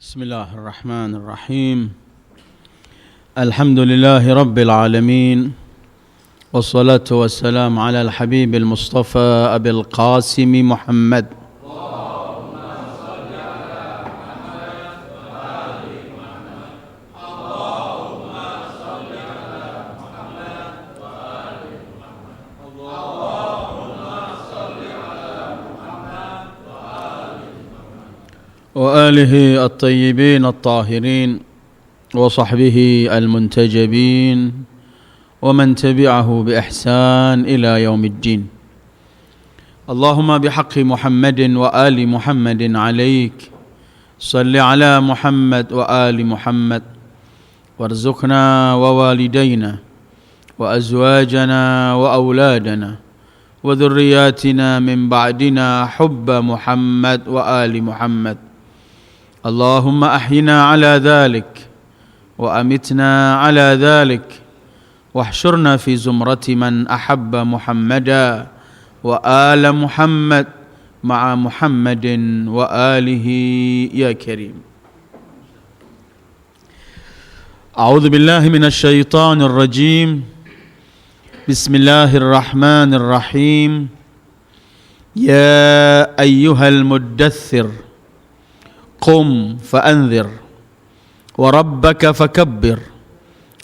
بسم الله الرحمن الرحيم الحمد لله رب العالمين والصلاة والسلام على الحبيب المصطفى أبي القاسم محمد وآله الطيبين الطاهرين وصحبه المنتجبين ومن تبعه بإحسان إلى يوم الدين. اللهم بحق محمد وآل محمد عليك صل على محمد وآل محمد وارزقنا ووالدينا وأزواجنا وأولادنا وذرياتنا من بعدنا حب محمد وآل محمد. اللهم أحينا على ذلك وأمتنا على ذلك واحشرنا في زمرة من أحب محمدا وآل محمد مع محمد وآله يا كريم. أعوذ بالله من الشيطان الرجيم. بسم الله الرحمن الرحيم. يا أيها المدثر قم فأنذر وربك فكبر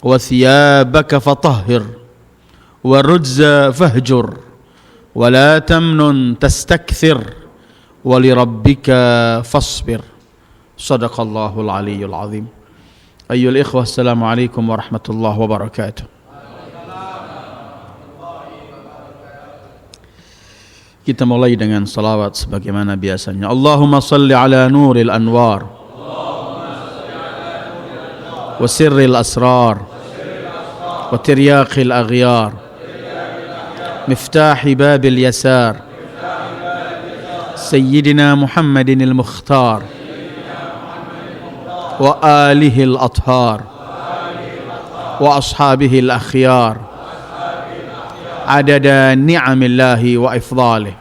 وثيابك فطهر والرجز فاهجر ولا تمنن تستكثر ولربك فاصبر. صدق الله العلي العظيم. أيها الإخوة السلام عليكم ورحمة الله وبركاته. Kita mulai dengan salawat sebagaimana biasanya. Allahumma salli ala nuril anwar wa sirril asrar wa tiryaqil aghyar miftahi babil yasar sayyidina Muhammadin al-mukhtar wa alihi al-athhar wa ashabihi al-akhyar adada ni'amillahi wa ifdalih.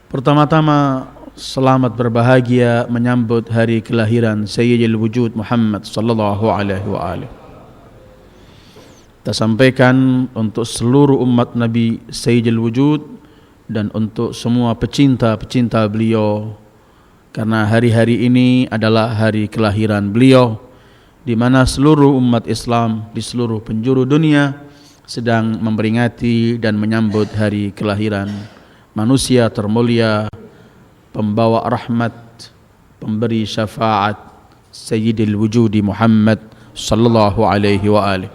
Pertama-tama selamat berbahagia menyambut hari kelahiran Sayyidil Wujud Muhammad sallallahu alaihi wa alihi. Kita sampaikan untuk seluruh umat Nabi Sayyidil Wujud dan untuk semua pecinta-pecinta beliau, karena hari-hari ini adalah hari kelahiran beliau, di mana seluruh umat Islam di seluruh penjuru dunia sedang memperingati dan menyambut hari kelahiran manusia termulia, pembawa rahmat, pemberi syafaat Sayyidil Wujudi Muhammad sallallahu alaihi wa alihi.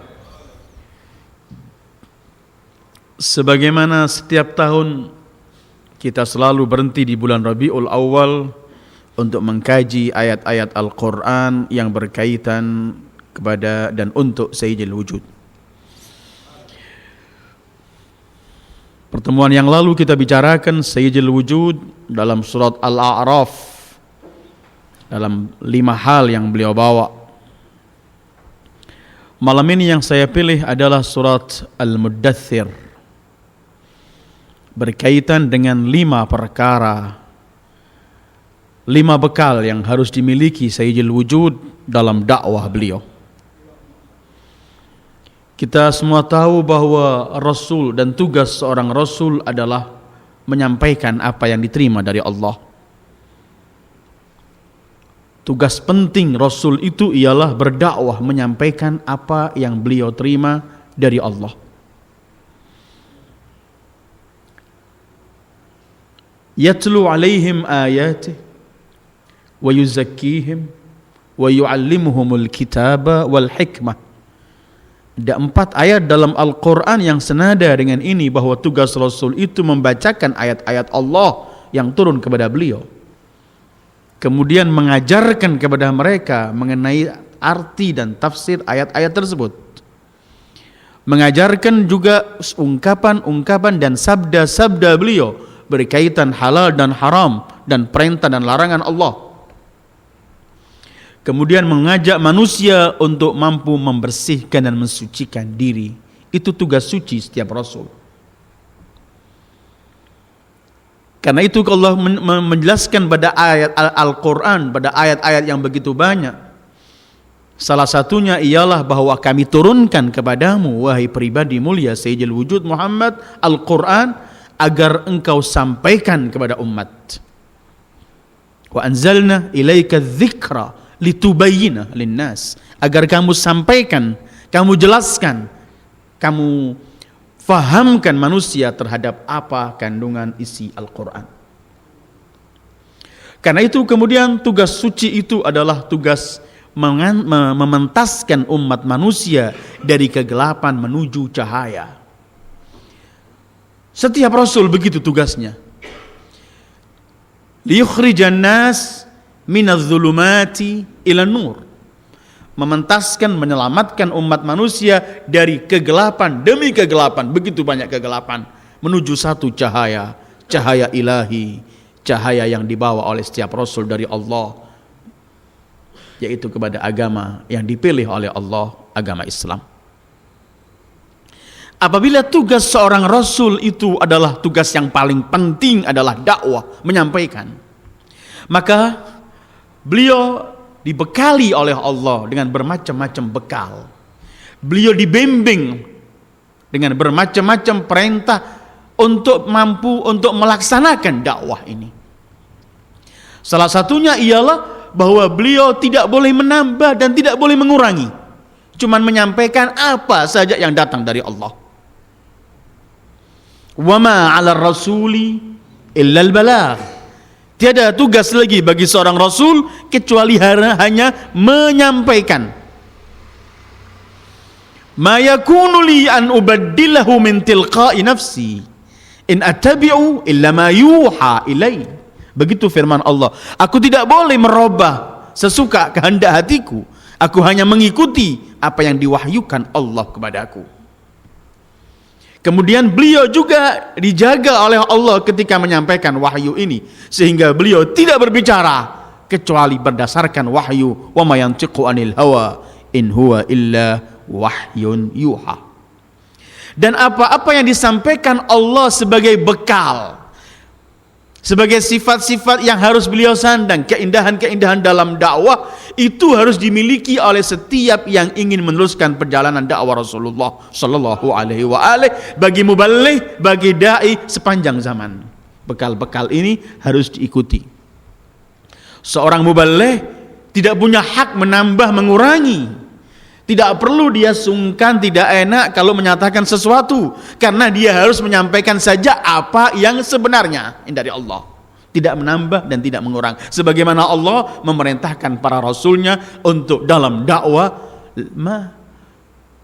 Sebagaimana setiap tahun kita selalu berhenti di bulan Rabiul Awal untuk mengkaji ayat-ayat Al-Quran yang berkaitan kepada dan untuk Sayyidil Wujud. Pertemuan yang lalu kita bicarakan Sayyidil Wujud dalam surat Al-A'raf, dalam 5 hal yang beliau bawa. Malam ini yang saya pilih adalah surat Al-Muddathir, berkaitan dengan 5 perkara, 5 bekal yang harus dimiliki Sayyidil Wujud dalam dakwah beliau. Kita semua tahu bahwa Rasul dan tugas seorang Rasul adalah menyampaikan apa yang diterima dari Allah. Tugas penting Rasul itu ialah berdakwah, menyampaikan apa yang beliau terima dari Allah. Yatlu alaihim ayatih wa yuzakkihim wa yu'allimuhumul kitaba wal hikmah. Ada 4 ayat dalam Al-Quran yang senada dengan ini, bahwa tugas Rasul itu membacakan ayat-ayat Allah yang turun kepada beliau, kemudian mengajarkan kepada mereka mengenai arti dan tafsir ayat-ayat tersebut, mengajarkan juga ungkapan-ungkapan dan sabda-sabda beliau berkaitan halal dan haram dan perintah dan larangan Allah. Kemudian mengajak manusia untuk mampu membersihkan dan mensucikan diri. Itu tugas suci setiap Rasul. Karena itu Allah menjelaskan pada ayat Al-Quran, pada ayat-ayat yang begitu banyak. Salah satunya ialah bahwa kami turunkan kepadamu, wahai pribadi mulia Sayyidil Wujud Muhammad, Al-Quran, agar engkau sampaikan kepada umat. Wa anzalna ilaika dzikra litubayyina linnas, agar kamu sampaikan, kamu jelaskan, kamu fahamkan manusia terhadap apa kandungan isi Al-Quran. Karena itu kemudian tugas suci itu adalah tugas mementaskan umat manusia dari kegelapan menuju cahaya. Setiap rasul begitu tugasnya. Liyukhrijan nas minadh-dhulumati ilan nur. Mementaskan, menyelamatkan umat manusia dari kegelapan demi kegelapan, begitu banyak kegelapan, menuju satu cahaya, cahaya ilahi, cahaya yang dibawa oleh setiap rasul dari Allah, yaitu kepada agama yang dipilih oleh Allah, agama Islam. Apabila tugas seorang rasul itu adalah tugas yang paling penting adalah dakwah, menyampaikan, maka beliau dibekali oleh Allah dengan bermacam-macam bekal. Beliau dibimbing dengan bermacam-macam perintah untuk mampu untuk melaksanakan dakwah ini. Salah satunya ialah bahwa beliau tidak boleh menambah dan tidak boleh mengurangi, cuman menyampaikan apa saja yang datang dari Allah. Wa ma 'alar rasuli illa al-balagh. Tiada tugas lagi bagi seorang rasul kecuali hanya menyampaikan. Ma yakunu li an ubaddilahu min tilqa'i nafsi in attabi'u illa ma yuha ilai. Begitu firman Allah. Aku tidak boleh merubah sesuka kehendak hatiku. Aku hanya mengikuti apa yang diwahyukan Allah kepadaku. Kemudian beliau juga dijaga oleh Allah ketika menyampaikan wahyu ini, sehingga beliau tidak berbicara kecuali berdasarkan wahyu. Wa ma yantiqu anil hawa in huwa illa wahyun yuha. Dan apa-apa yang disampaikan Allah sebagai bekal, sebagai sifat-sifat yang harus beliau sandang, keindahan-keindahan dalam dakwah, itu harus dimiliki oleh setiap yang ingin meneruskan perjalanan dakwah Rasulullah sallallahu alaihi wa alihi, bagi muballigh, bagi dai sepanjang zaman. Bekal-bekal ini harus diikuti. Seorang muballigh tidak punya hak menambah mengurangi. Tidak perlu dia sungkan, tidak enak kalau menyatakan sesuatu, karena dia harus menyampaikan saja apa yang sebenarnya dari Allah, tidak menambah dan tidak mengurang, sebagaimana Allah memerintahkan para rasulnya untuk dalam dakwah,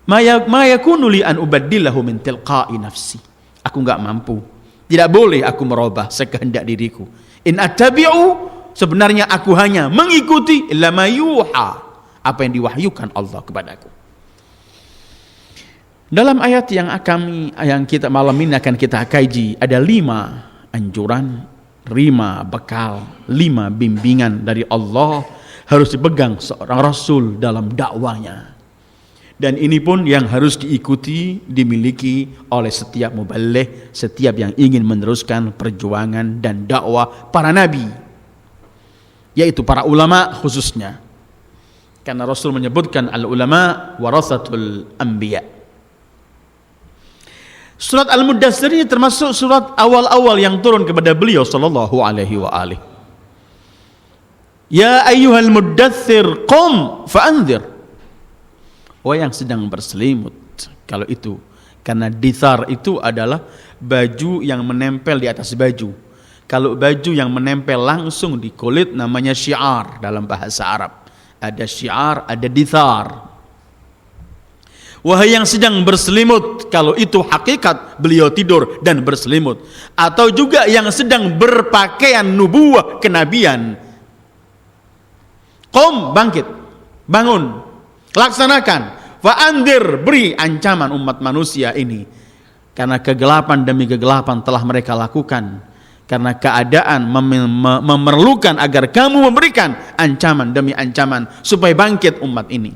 ma yakunu li an ubaddilahu min tilqa'i nafsi. Aku enggak mampu, tidak boleh aku merubah sekehendak diriku. In attabi'u, sebenarnya aku hanya mengikuti illa ma yuha, apa yang diwahyukan Allah kepadaku. Dalam ayat yang kita malam ini akan kita kaji, ada 5 anjuran, 5 bekal, 5 bimbingan dari Allah harus dipegang seorang rasul dalam dakwanya. Dan ini pun yang harus diikuti, dimiliki oleh setiap muballigh, setiap yang ingin meneruskan perjuangan dan dakwah para nabi, yaitu para ulama khususnya. Karena Rasul menyebutkan al-ulama warathatul anbiya. Surat Al-Muddatsir ini termasuk surat awal-awal yang turun kepada beliau sallallahu alaihi wa alihi. Ya ayyuhal muddatsir qum fa'anzir. Wahai yang sedang berselimut, kalau itu, karena dithar itu adalah baju yang menempel di atas baju. Kalau baju yang menempel langsung di kulit namanya syiar dalam bahasa Arab. Ada syiar, ada dithar. Wahai yang sedang berselimut, kalau itu hakikat beliau tidur dan berselimut, atau juga yang sedang berpakaian nubuwah, kenabian, qum, bangkit, bangun, laksanakan, fa'andir, beri ancaman umat manusia ini, karena kegelapan demi kegelapan telah mereka lakukan. Karena keadaan memerlukan agar kamu memberikan ancaman demi ancaman supaya bangkit umat ini.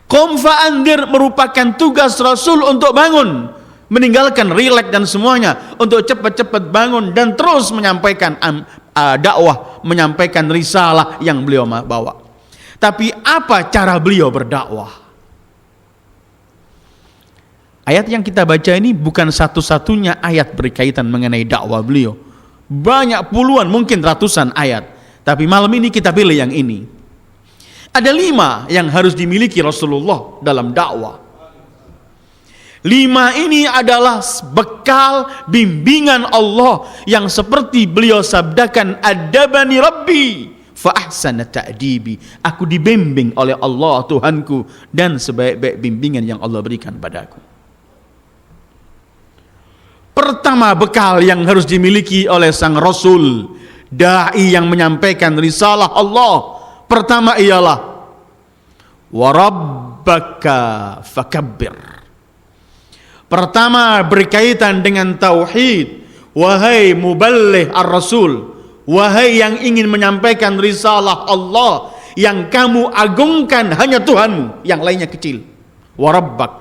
Qum fa'andir merupakan tugas Rasul untuk bangun, meninggalkan rileks dan semuanya untuk cepat-cepat bangun dan terus menyampaikan dakwah, menyampaikan risalah yang beliau bawa. Tapi apa cara beliau berdakwah? Ayat yang kita baca ini bukan satu-satunya ayat berkaitan mengenai dakwah beliau. Banyak puluhan, mungkin ratusan ayat. Tapi malam ini kita pilih yang ini. Ada 5 yang harus dimiliki Rasulullah dalam dakwah. 5 ini adalah bekal bimbingan Allah yang seperti beliau sabdakan, adabani Rabbi fa ahsana ta'dibi. Aku dibimbing oleh Allah Tuhanku dan sebaik-baik bimbingan yang Allah berikan padaku. Pertama bekal yang harus dimiliki oleh sang Rasul, dai yang menyampaikan risalah Allah, pertama ialah wa rabbaka fakabbir. Pertama berkaitan dengan tauhid. Wahai muballigh ar-rasul, wahai yang ingin menyampaikan risalah Allah, yang kamu agungkan hanya Tuhanmu, yang lainnya kecil. Wa rabbak.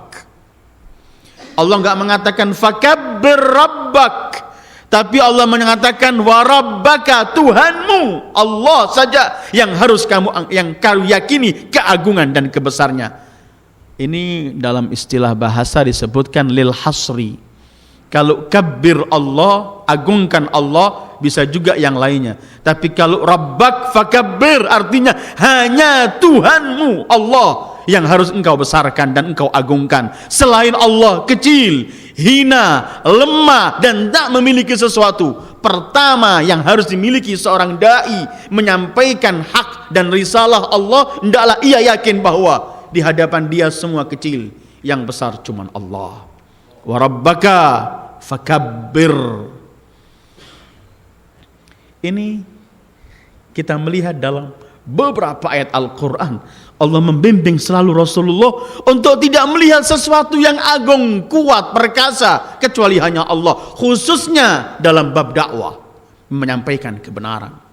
Allah enggak mengatakan fakabbir rabbak, tapi Allah mengatakan wa rabbaka, Tuhanmu. Allah saja yang harus kamu yakini keagungan dan kebesarnya. Ini dalam istilah bahasa disebutkan lil hasri. Kalau kabbir Allah, agungkan Allah, bisa juga yang lainnya. Tapi kalau rabbak fakabbir, artinya hanya Tuhanmu Allah yang harus engkau besarkan dan engkau agungkan. Selain Allah kecil, hina, lemah, dan tak memiliki sesuatu. Pertama yang harus dimiliki seorang dai menyampaikan hak dan risalah Allah, hendaklah ia yakin bahwa di hadapan dia semua kecil, yang besar cuman Allah. Wa rabbaka fakabbir. Ini kita melihat dalam beberapa ayat Al-Quran, Allah membimbing selalu Rasulullah untuk tidak melihat sesuatu yang agung, kuat, perkasa kecuali hanya Allah, khususnya dalam bab dakwah, menyampaikan kebenaran.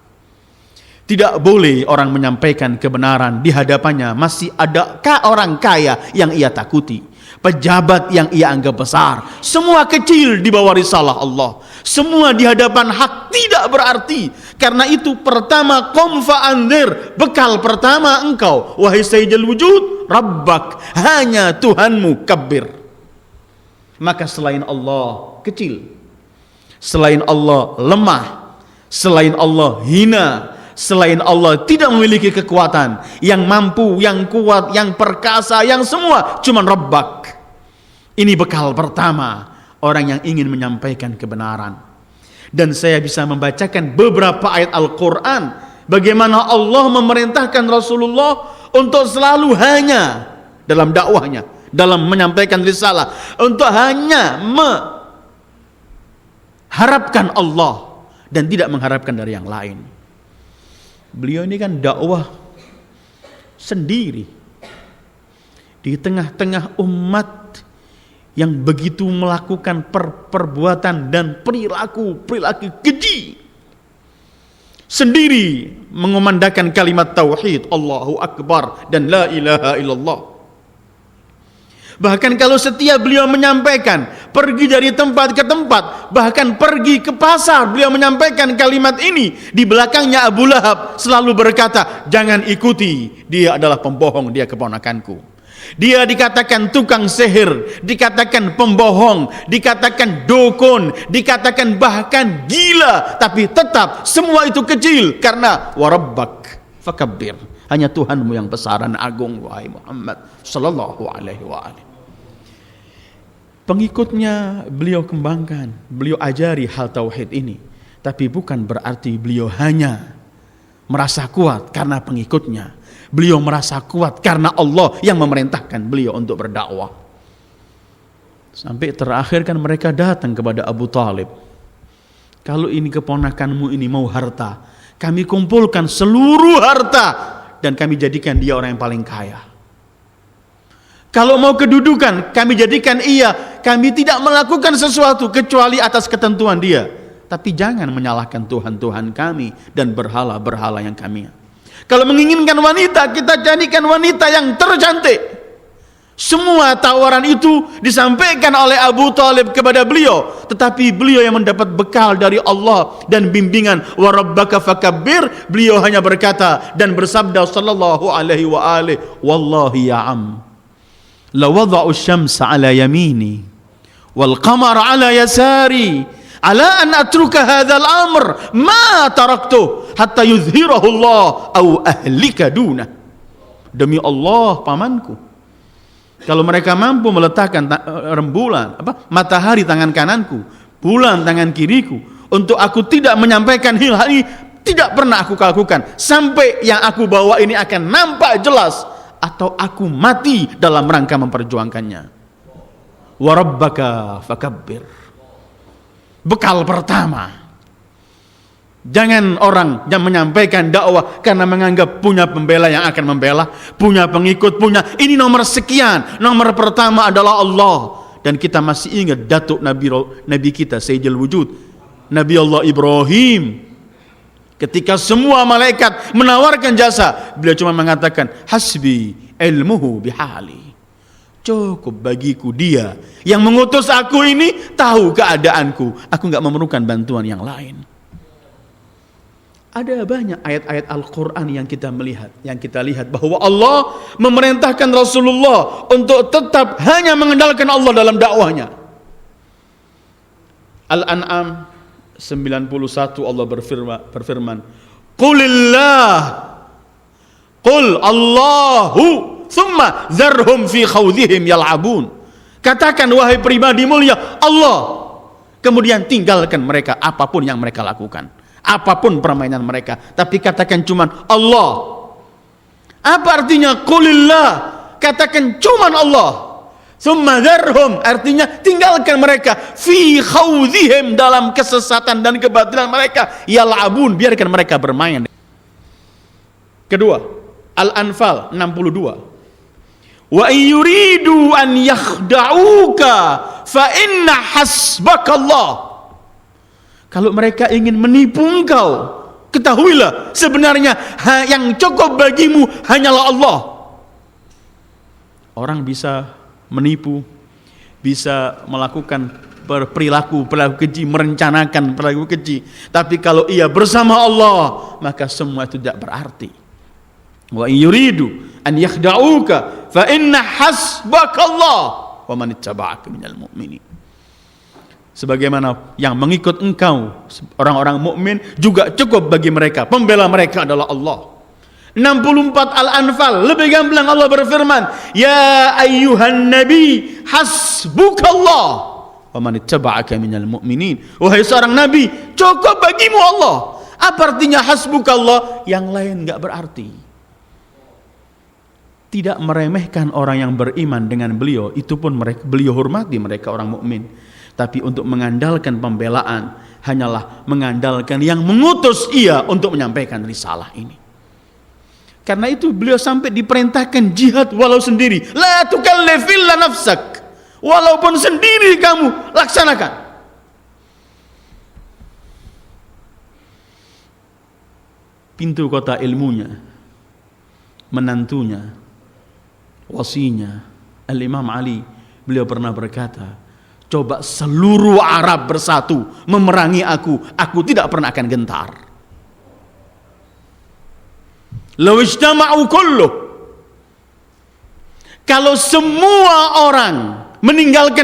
Tidak boleh orang menyampaikan kebenaran di hadapannya masih ada orang kaya yang ia takuti, pejabat yang ia anggap besar. Semua kecil di bawah risalah Allah. Semua di hadapan hak tidak berarti. Karena itu pertama, qum fa'anzir, bekal pertama engkau wahai sayyidul wujud, rabbak, hanya Tuhanmu, kabbir. Maka selain Allah kecil, selain Allah lemah, selain Allah hina, selain Allah tidak memiliki kekuatan, yang mampu, yang kuat, yang perkasa, yang semua cuman rabbak. Ini bekal pertama orang yang ingin menyampaikan kebenaran. Dan saya bisa membacakan beberapa ayat Al-Quran bagaimana Allah memerintahkan Rasulullah untuk selalu hanya dalam dakwahnya, dalam menyampaikan risalah, untuk hanya mengharapkan Allah dan tidak mengharapkan dari yang lain. Beliau ini kan dakwah sendiri di tengah-tengah umat yang begitu melakukan perbuatan dan perilaku keji. Sendiri mengumandangkan kalimat tauhid, Allahu Akbar dan la ilaha illallah. Bahkan kalau setiap beliau menyampaikan, pergi dari tempat ke tempat, bahkan pergi ke pasar, beliau menyampaikan kalimat ini. Di belakangnya Abu Lahab selalu berkata, jangan ikuti, dia adalah pembohong, dia keponakanku. Dia dikatakan tukang sihir, dikatakan pembohong, dikatakan dukun, dikatakan bahkan gila, tapi tetap semua itu kecil karena warabbak fakabbir, hanya Tuhanmu yang besar dan agung wahai Muhammad sallallahu alaihi wa alihi. Pengikutnya beliau kembangkan, beliau ajari hal tauhid ini, tapi bukan berarti beliau hanya merasa kuat karena pengikutnya. Beliau merasa kuat karena Allah yang memerintahkan beliau untuk berdakwah. Sampai terakhir kan mereka datang kepada Abu Talib. Kalau ini keponakanmu ini mau harta, kami kumpulkan seluruh harta dan kami jadikan dia orang yang paling kaya. Kalau mau kedudukan, kami jadikan ia. Kami tidak melakukan sesuatu kecuali atas ketentuan dia. Tapi jangan menyalahkan Tuhan-Tuhan kami dan berhala-berhala yang kami. Kalau menginginkan wanita, kita jadikan wanita yang tercantik. Semua tawaran itu disampaikan oleh Abu Thalib kepada beliau, tetapi beliau yang mendapat bekal dari Allah dan bimbingan wa rabbaka fakabbir, beliau hanya berkata dan bersabda sallallahu alaihi wa alihi, wallahi ya am, la wada'u syamsa ala yamini wal qamara ala yasari ala an atruka hadzal amr ma taraktu hatta yuzhirahu Allah au ahlika duna. Demi Allah pamanku, kalau mereka mampu meletakkan rembulan, matahari tangan kananku, bulan tangan kiriku, untuk aku tidak menyampaikan hal ini, tidak pernah aku lakukan sampai yang aku bawa ini akan nampak jelas atau aku mati dalam rangka memperjuangkannya. Wa rabbaka fakabbir. Bekal pertama. Jangan orang yang menyampaikan dakwah karena menganggap punya pembela yang akan membela, punya pengikut, punya ini nomor sekian. Nomor pertama adalah Allah. Dan kita masih ingat datuk Nabi kita Sayyidul Wujud, Nabi Allah Ibrahim. Ketika semua malaikat menawarkan jasa, beliau cuma mengatakan hasbi ilmuhu bihali. Cukup bagiku dia yang mengutus aku ini tahu keadaanku. Aku enggak memerlukan bantuan yang lain. Ada banyak ayat-ayat Al-Quran yang kita lihat bahwa Allah memerintahkan Rasulullah untuk tetap hanya mengandalkan Allah dalam dakwahnya. Al-An'am 91 Allah berfirman, Qulillah, Qul Allahu, thumma zarhum fi khawdihim yal'abun. Katakan wahai pribadi mulia, Allah, kemudian tinggalkan mereka apapun yang mereka lakukan, apapun permainan mereka, tapi katakan cuman Allah. Apa artinya qulillah? Katakan cuman Allah. Tsumma dzarhum, artinya tinggalkan mereka fi khawdihim, dalam kesesatan dan kebatilan mereka, yal'abun, biarkan mereka bermain. Kedua, Al-Anfal 62. Wa yuridu an yakhda'uka fa inna hasbakallah. Kalau mereka ingin menipu engkau, ketahuilah sebenarnya yang cukup bagimu hanyalah Allah. Orang bisa menipu, bisa melakukan perilaku keji, merencanakan perilaku keji, tapi kalau ia bersama Allah, maka semua itu tidak berarti. Wa yuridu an yakhda'uka fa inna hasbakallah wa man ittaba'aka minal mu'minin. Sebagaimana yang mengikut engkau, orang-orang mukmin juga cukup bagi mereka, pembela mereka adalah Allah. 64 Al-Anfal, lebih gamblang Allah berfirman, ya ayyuhan nabi hasbukallah wa man ittaba'aka minal mu'minin. Wahai seorang nabi, cukup bagimu Allah. Apa artinya hasbukallah? Yang lain enggak berarti. Tidak meremehkan orang yang beriman dengan beliau, itu pun beliau hormati mereka orang mukmin. Tapi untuk mengandalkan pembelaan, hanyalah mengandalkan yang mengutus ia untuk menyampaikan risalah ini. Karena itu beliau sampai diperintahkan jihad walau sendiri. La tukallif illa nafsak. Walaupun sendiri kamu laksanakan. Pintu kota ilmunya, menantunya, wasinya, Al-Imam Ali, beliau pernah berkata, coba seluruh Arab bersatu memerangi aku tidak pernah akan gentar. Law ijtama'u kulluh, kalau semua orang meninggalkan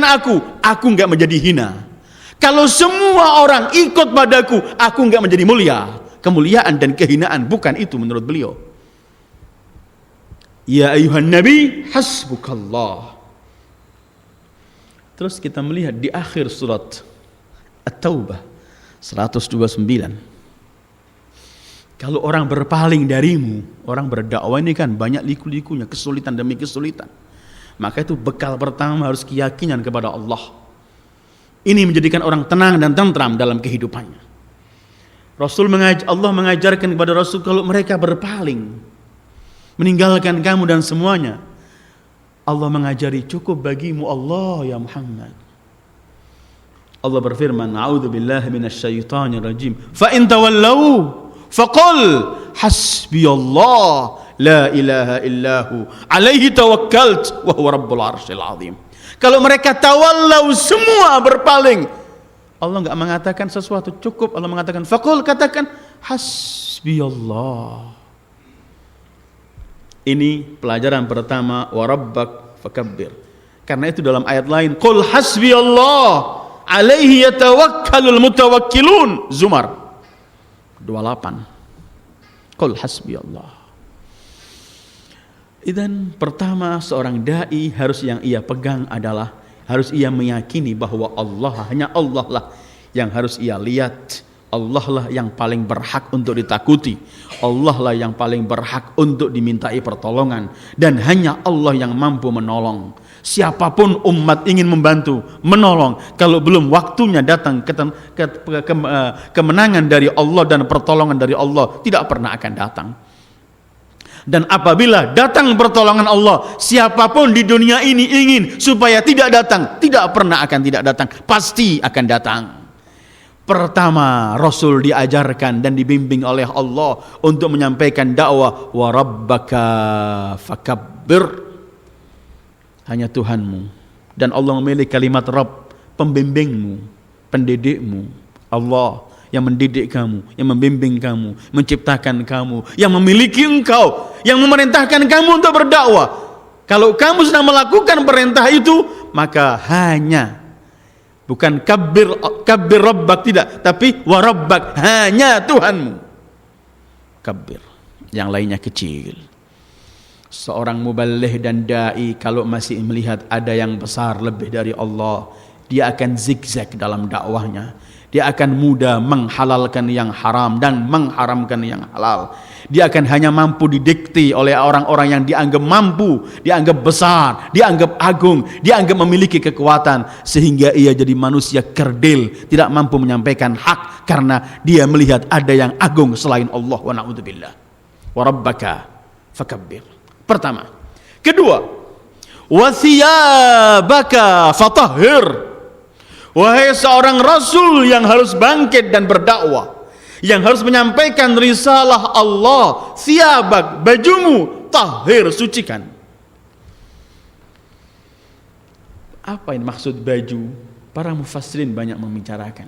aku enggak menjadi hina. Kalau semua orang ikut padaku enggak menjadi mulia. Kemuliaan dan kehinaan bukan itu menurut beliau. Ya ayuhan nabi hasbukallah. Terus kita melihat di akhir surat At-Taubah 129. Kalau orang berpaling darimu, orang berdakwah ini kan banyak liku-likunya, kesulitan demi kesulitan. Maka itu bekal pertama harus keyakinan kepada Allah. Ini menjadikan orang tenang dan tentram dalam kehidupannya. Allah mengajarkan kepada Rasul kalau mereka berpaling, meninggalkan kamu dan semuanya, Allah mengajari cukup bagimu Allah ya Muhammad. Allah berfirman, a'udzubillahi minasyaitonir rajim. Fa in tawallau faqul hasbiyallah la ilaha illahu alaihi tawakkalt wa huwa rabbul arsyil azim. Kalau mereka tawallau, semua berpaling, Allah enggak mengatakan sesuatu, cukup Allah mengatakan faqul, katakan hasbiyallah. Ini pelajaran pertama, wa rabbak fakabbir. Karena itu dalam ayat lain, qul hasbiyallah alaihi yatawakkalul mutawakkilun, Zumar 28. Qul hasbiyallah. Idzan pertama seorang dai harus yang ia pegang adalah harus ia meyakini bahwa hanya Allah lah yang harus ia lihat. Allah lah yang paling berhak untuk ditakuti. Allah lah yang paling berhak untuk dimintai pertolongan. Dan hanya Allah yang mampu menolong. Siapapun umat ingin membantu, menolong, kalau belum waktunya datang kemenangan dari Allah dan pertolongan dari Allah, tidak pernah akan datang. Dan apabila datang pertolongan Allah, siapapun di dunia ini ingin supaya tidak datang, tidak pernah akan tidak datang, pasti akan datang. Pertama, Rasul diajarkan dan dibimbing oleh Allah untuk menyampaikan dakwah, wa rabbaka fakabbir. Hanya Tuhanmu. Dan Allah memilih kalimat Rabb, pembimbingmu, pendidikmu. Allah yang mendidik kamu, yang membimbing kamu, menciptakan kamu, yang memiliki engkau, yang memerintahkan kamu untuk berdakwah. Kalau kamu sedang melakukan perintah itu, maka hanya bukan kabbir rabbak, tidak, tapi wa rabbak, hanya Tuhanmu. Kabbir, yang lainnya kecil. Seorang muballigh dan dai kalau masih melihat ada yang besar lebih dari Allah, dia akan zigzag dalam dakwahnya. Dia akan mudah menghalalkan yang haram dan mengharamkan yang halal. Dia akan hanya mampu didikti oleh orang-orang yang dianggap mampu, dianggap besar, dianggap agung, dianggap memiliki kekuatan, sehingga ia jadi manusia kerdil, tidak mampu menyampaikan hak karena dia melihat ada yang agung selain Allah. Wa na'udzubillah. Wa rabbaka fakabbir. Pertama. Kedua, wa thiyabaka fatahhir. Wahai seorang rasul yang harus bangkit dan berdakwah, yang harus menyampaikan risalah Allah, thiyabak, bajumu, tahhir, sucikan. Apa yang maksud baju? Para mufassirin banyak membicarakan.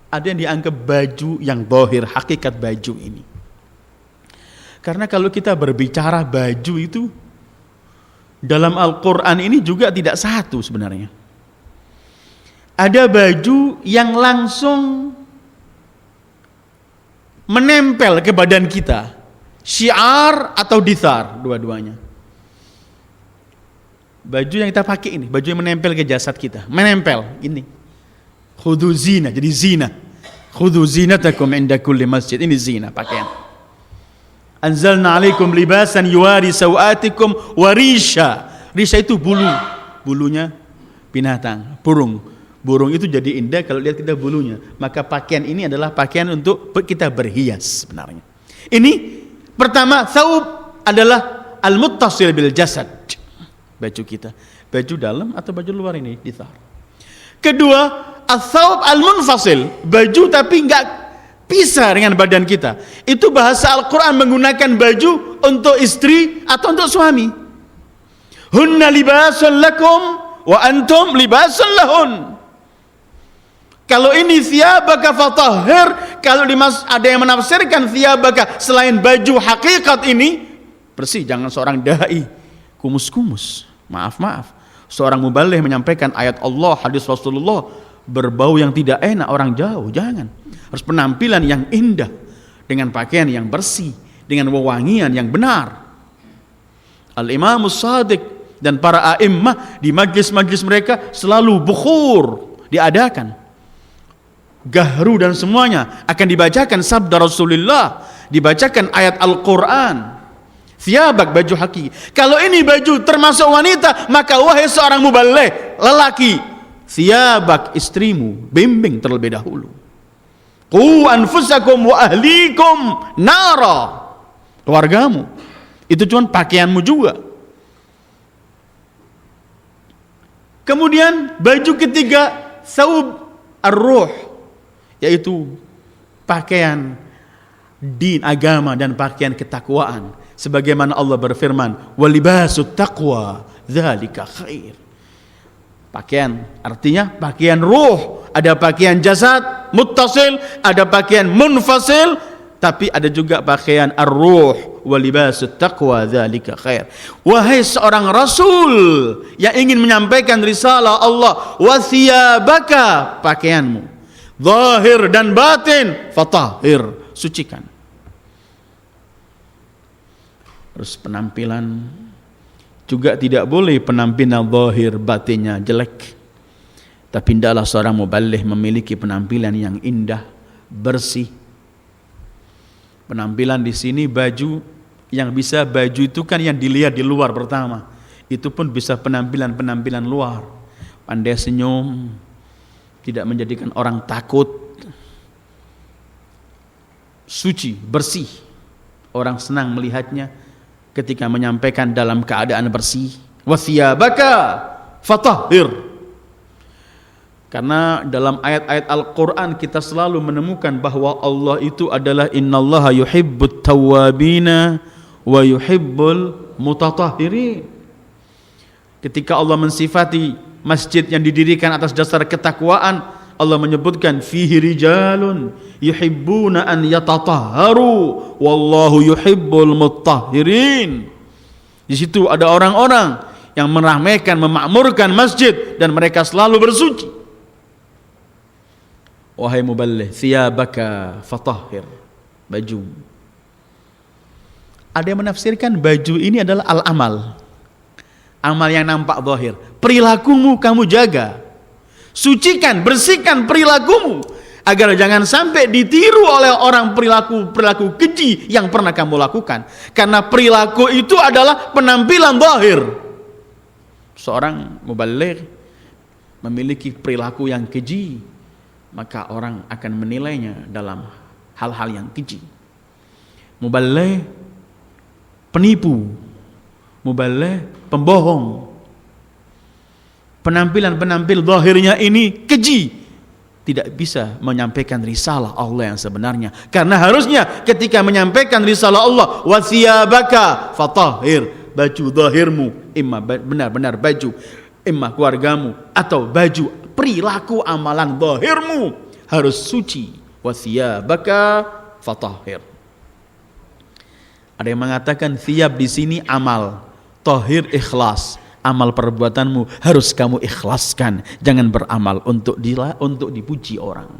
Ada yang dianggap baju yang zahir, hakikat baju ini. Karena kalau kita berbicara baju itu dalam Al-Quran ini juga tidak satu sebenarnya. Ada baju yang langsung menempel ke badan kita, syiar atau dithar, dua-duanya. Baju yang kita pakai ini, baju yang menempel ke jasad kita, menempel ini. Khudhu zina, jadi zina. Khudhu zinatakum inda kulli masjid, ini zina, pakaian. Anzalna alaikum libasan yuwari sawatikum warisha. Risha itu bulu, bulunya binatang, burung. Burung itu jadi indah kalau lihat kita bulunya. Maka pakaian ini adalah pakaian untuk kita berhias sebenarnya. Ini pertama, thawb adalah al-muttasil bil jasad. Baju kita, baju dalam atau baju luar ini dithar. Kedua, al-thawb al-munfasil, baju tapi enggak pisah dengan badan kita. Itu bahasa Al-Quran menggunakan baju untuk istri atau untuk suami. Hunna libasun lakum wa antum libasun lahun. Kalau ini thiyabaka fatahhir, kalau ada yang menafsirkan thiyabaka selain baju hakikat ini, bersih, jangan seorang dai kumus-kumus. Maaf. Seorang muballigh menyampaikan ayat Allah, hadis Rasulullah, berbau yang tidak enak orang jauh, jangan. Harus penampilan yang indah, dengan pakaian yang bersih, dengan wewangian yang benar. Al-Imamus Shadiq dan para a'immah di majlis-majlis mereka selalu bukhur diadakan. Gahru dan semuanya akan dibacakan sabda Rasulullah, dibacakan ayat Al-Quran. Thiyabak, baju hakiki. Kalau ini baju termasuk wanita, maka wahai seorang muballigh lelaki, thiyabak, istrimu, bimbing terlebih dahulu. Qu anfusakum wa ahlikum nara. Keluargamu. Itu cuma pakaianmu juga. Kemudian baju ketiga, thawb ar-ruh, yaitu pakaian din, agama, dan pakaian ketakwaan. Sebagaimana Allah berfirman, "Walibasut taqwa dzalika khair." Pakaian artinya pakaian ruh, ada pakaian jasad muttasil, ada pakaian munfasil, tapi ada juga pakaian ar-ruh. Walibasut taqwa dzalika khair. Wahai seorang rasul yang ingin menyampaikan risalah Allah, wa thiyabaka, pakaianmu zahir dan batin, fatahhir, sucikan. Terus penampilan juga tidak boleh penampilan zahir batinnya jelek. Tapi hendaklah seorang muballigh memiliki penampilan yang indah, bersih. Penampilan di sini baju yang bisa, baju itu kan yang dilihat di luar pertama. Itu pun bisa penampilan luar. Pandai senyum, tidak menjadikan orang takut. Suci, bersih. Orang senang melihatnya ketika menyampaikan dalam keadaan bersih. Wa thiyabaka fatahhir. Karena dalam ayat-ayat Al-Quran kita selalu menemukan bahwa Allah itu adalah innallaha yuhibbut tawwabina wa yuhibbul mutatahhirin. Ketika Allah mensifati masjid yang didirikan atas dasar ketakwaan, Allah menyebutkan fihi rijalun yuhibbuna an yatatahharu wallahu yuhibbul mutahhirin. Di situ ada orang-orang yang meramaikan, memakmurkan masjid dan mereka selalu bersuci. Wahai muballigh, thiyabaka fatahhir, baju. Ada yang menafsirkan baju ini adalah al-amal. Amal yang nampak zahir. Perilakumu kamu jaga. Sucikan, bersihkan perilakumu agar jangan sampai ditiru oleh orang perilaku keji yang pernah kamu lakukan. Karena perilaku itu adalah penampilan zahir. Seorang muballigh memiliki perilaku yang keji, maka orang akan menilainya dalam hal-hal yang keji. Muballigh penipu, muballigh pembohong. Penampilan-penampil zahirnya ini keji, tidak bisa menyampaikan risalah Allah yang sebenarnya. Karena harusnya ketika menyampaikan risalah Allah, wa thiyabaka fatahhir, baju zahirmu, imma benar-benar baju, imma keluargamu, atau baju perilaku amalan zahirmu harus suci. Wa thiyabaka fatahhir. Ada yang mengatakan thiyab di sini amal, tahir ikhlas. Amal perbuatanmu harus kamu ikhlaskan, jangan beramal untuk dipuji orang.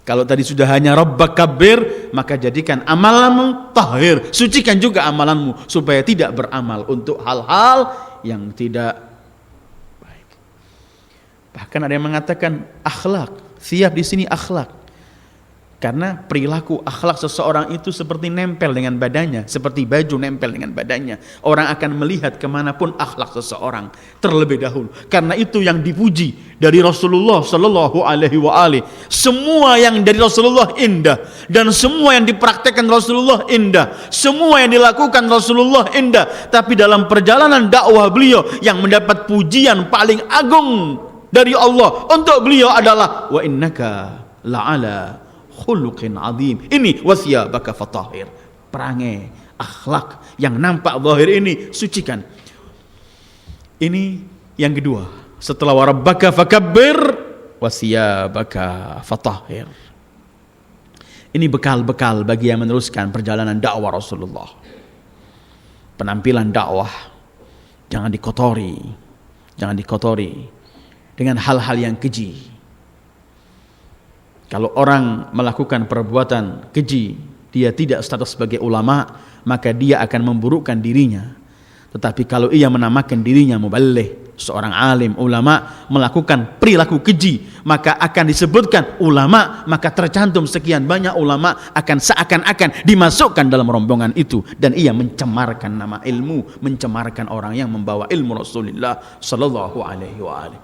Kalau tadi sudah hanya Rabbak kabbir, maka jadikan amalanmu tahir, sucikan juga amalanmu supaya tidak beramal untuk hal-hal yang tidak baik. Bahkan ada yang mengatakan akhlak, thiyab di sini akhlak. Karena perilaku akhlak seseorang itu seperti nempel dengan badannya, seperti baju nempel dengan badannya. Orang akan melihat kemanapun akhlak seseorang terlebih dahulu. Karena itu yang dipuji dari Rasulullah Sallallahu Alaihi Wasallam. Semua yang dari Rasulullah indah, dan semua yang dipraktekkan Rasulullah indah, semua yang dilakukan Rasulullah indah. Tapi dalam perjalanan dakwah beliau yang mendapat pujian paling agung dari Allah untuk beliau adalah wa innaka la'ala khuluqin azim. Ini wathiyabaka fatahhir, perangai akhlak yang nampak zahir ini sucikan. Ini yang kedua, setelah warabbaka fakabbir wathiyabaka fatahhir. Ini bekal-bekal bagi yang meneruskan perjalanan dakwah Rasulullah. Penampilan dakwah jangan dikotori dengan hal-hal yang keji. Kalau orang melakukan perbuatan keji, dia tidak status sebagai ulama, maka dia akan memburukkan dirinya. Tetapi kalau ia menamakan dirinya muballigh, seorang alim, ulama, melakukan perilaku keji, maka akan disebutkan ulama, maka tercantum sekian banyak ulama akan seakan-akan dimasukkan dalam rombongan itu, dan ia mencemarkan nama ilmu, mencemarkan orang yang membawa ilmu Rasulullah sallallahu alaihi wasallam.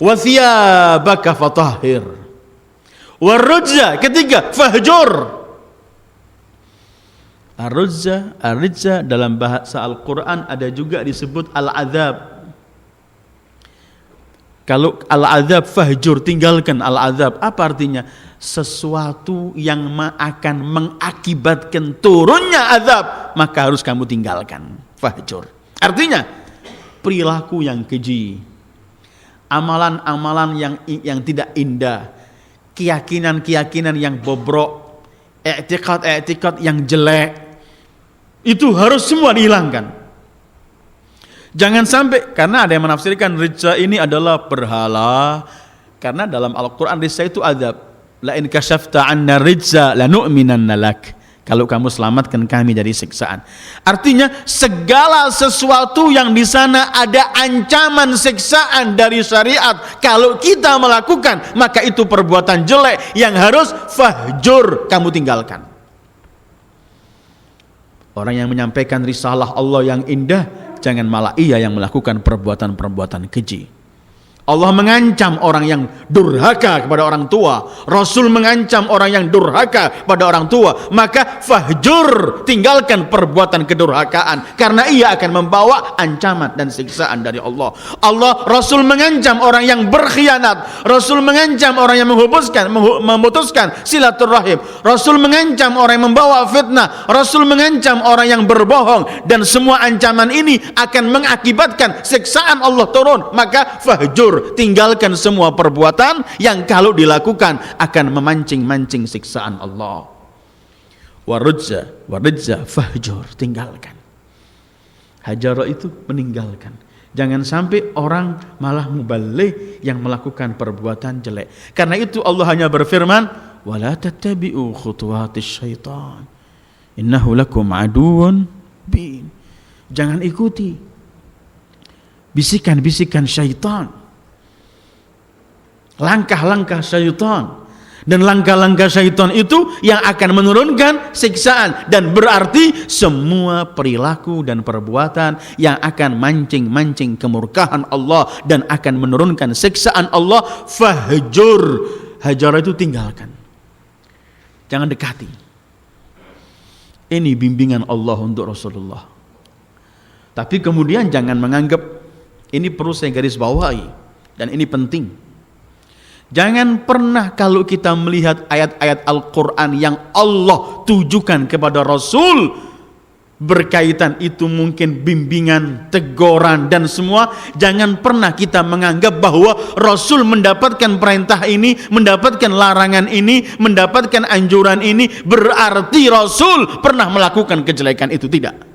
Wa thiyabaka fatahhir. Warujza, ketiga fahjur. Ar-rujza dalam bahasa Al-Quran ada juga disebut al-azab. Kalau al-azab fahjur, tinggalkan al-azab. Apa artinya? Sesuatu yang akan mengakibatkan turunnya azab maka harus kamu tinggalkan. Fahjur. Artinya perilaku yang keji, amalan-amalan yang tidak indah, keyakinan-keyakinan yang bobrok, i'tiqad-i'tiqad yang jelek, itu harus semua dihilangkan. Jangan sampai, karena ada yang menafsirkan rijza ini adalah berhala, karena dalam Al-Quran rijza itu adab. La in kasyafta anna rijza lanu'minanna lak. Kalau kamu selamatkan kami dari siksaan. Artinya segala sesuatu yang di sana ada ancaman siksaan dari syariat, kalau kita melakukan, maka itu perbuatan jelek yang harus fahjur, kamu tinggalkan. Orang yang menyampaikan risalah Allah yang indah, jangan malah ia yang melakukan perbuatan-perbuatan keji. Allah mengancam orang yang durhaka kepada orang tua, Rasul mengancam orang yang durhaka pada orang tua, maka fahjur, tinggalkan perbuatan kedurhakaan, karena ia akan membawa ancaman dan siksaan dari Allah. Rasul mengancam orang yang berkhianat, Rasul mengancam orang yang memutuskan silaturahim, Rasul mengancam orang yang membawa fitnah, Rasul mengancam orang yang berbohong, dan semua ancaman ini akan mengakibatkan siksaan Allah turun. Maka fahjur, tinggalkan semua perbuatan yang kalau dilakukan akan memancing-mancing siksaan Allah. Warujza fahjur, tinggalkan. Hajara itu meninggalkan. Jangan sampai orang malah muballigh yang melakukan perbuatan jelek. Karena itu Allah hanya berfirman, wala tattabi'u khutuwatis syaitan innahu lakum aduwwun bin. Jangan ikuti bisikan-bisikan syaitan, langkah-langkah syaitan. Dan langkah-langkah syaitan itu yang akan menurunkan siksaan, dan berarti semua perilaku dan perbuatan yang akan mancing-mancing kemurkaan Allah dan akan menurunkan siksaan Allah, fahjur. Hajar itu tinggalkan, jangan dekati. Ini bimbingan Allah untuk Rasulullah. Tapi kemudian jangan menganggap, ini perlu saya garis bawahi dan ini penting. Jangan pernah kalau kita melihat ayat-ayat Al-Quran yang Allah tujukan kepada Rasul, berkaitan itu mungkin bimbingan, teguran dan semua, jangan pernah kita menganggap bahwa Rasul mendapatkan perintah ini, mendapatkan larangan ini, mendapatkan anjuran ini, berarti Rasul pernah melakukan kejelekan itu. Tidak.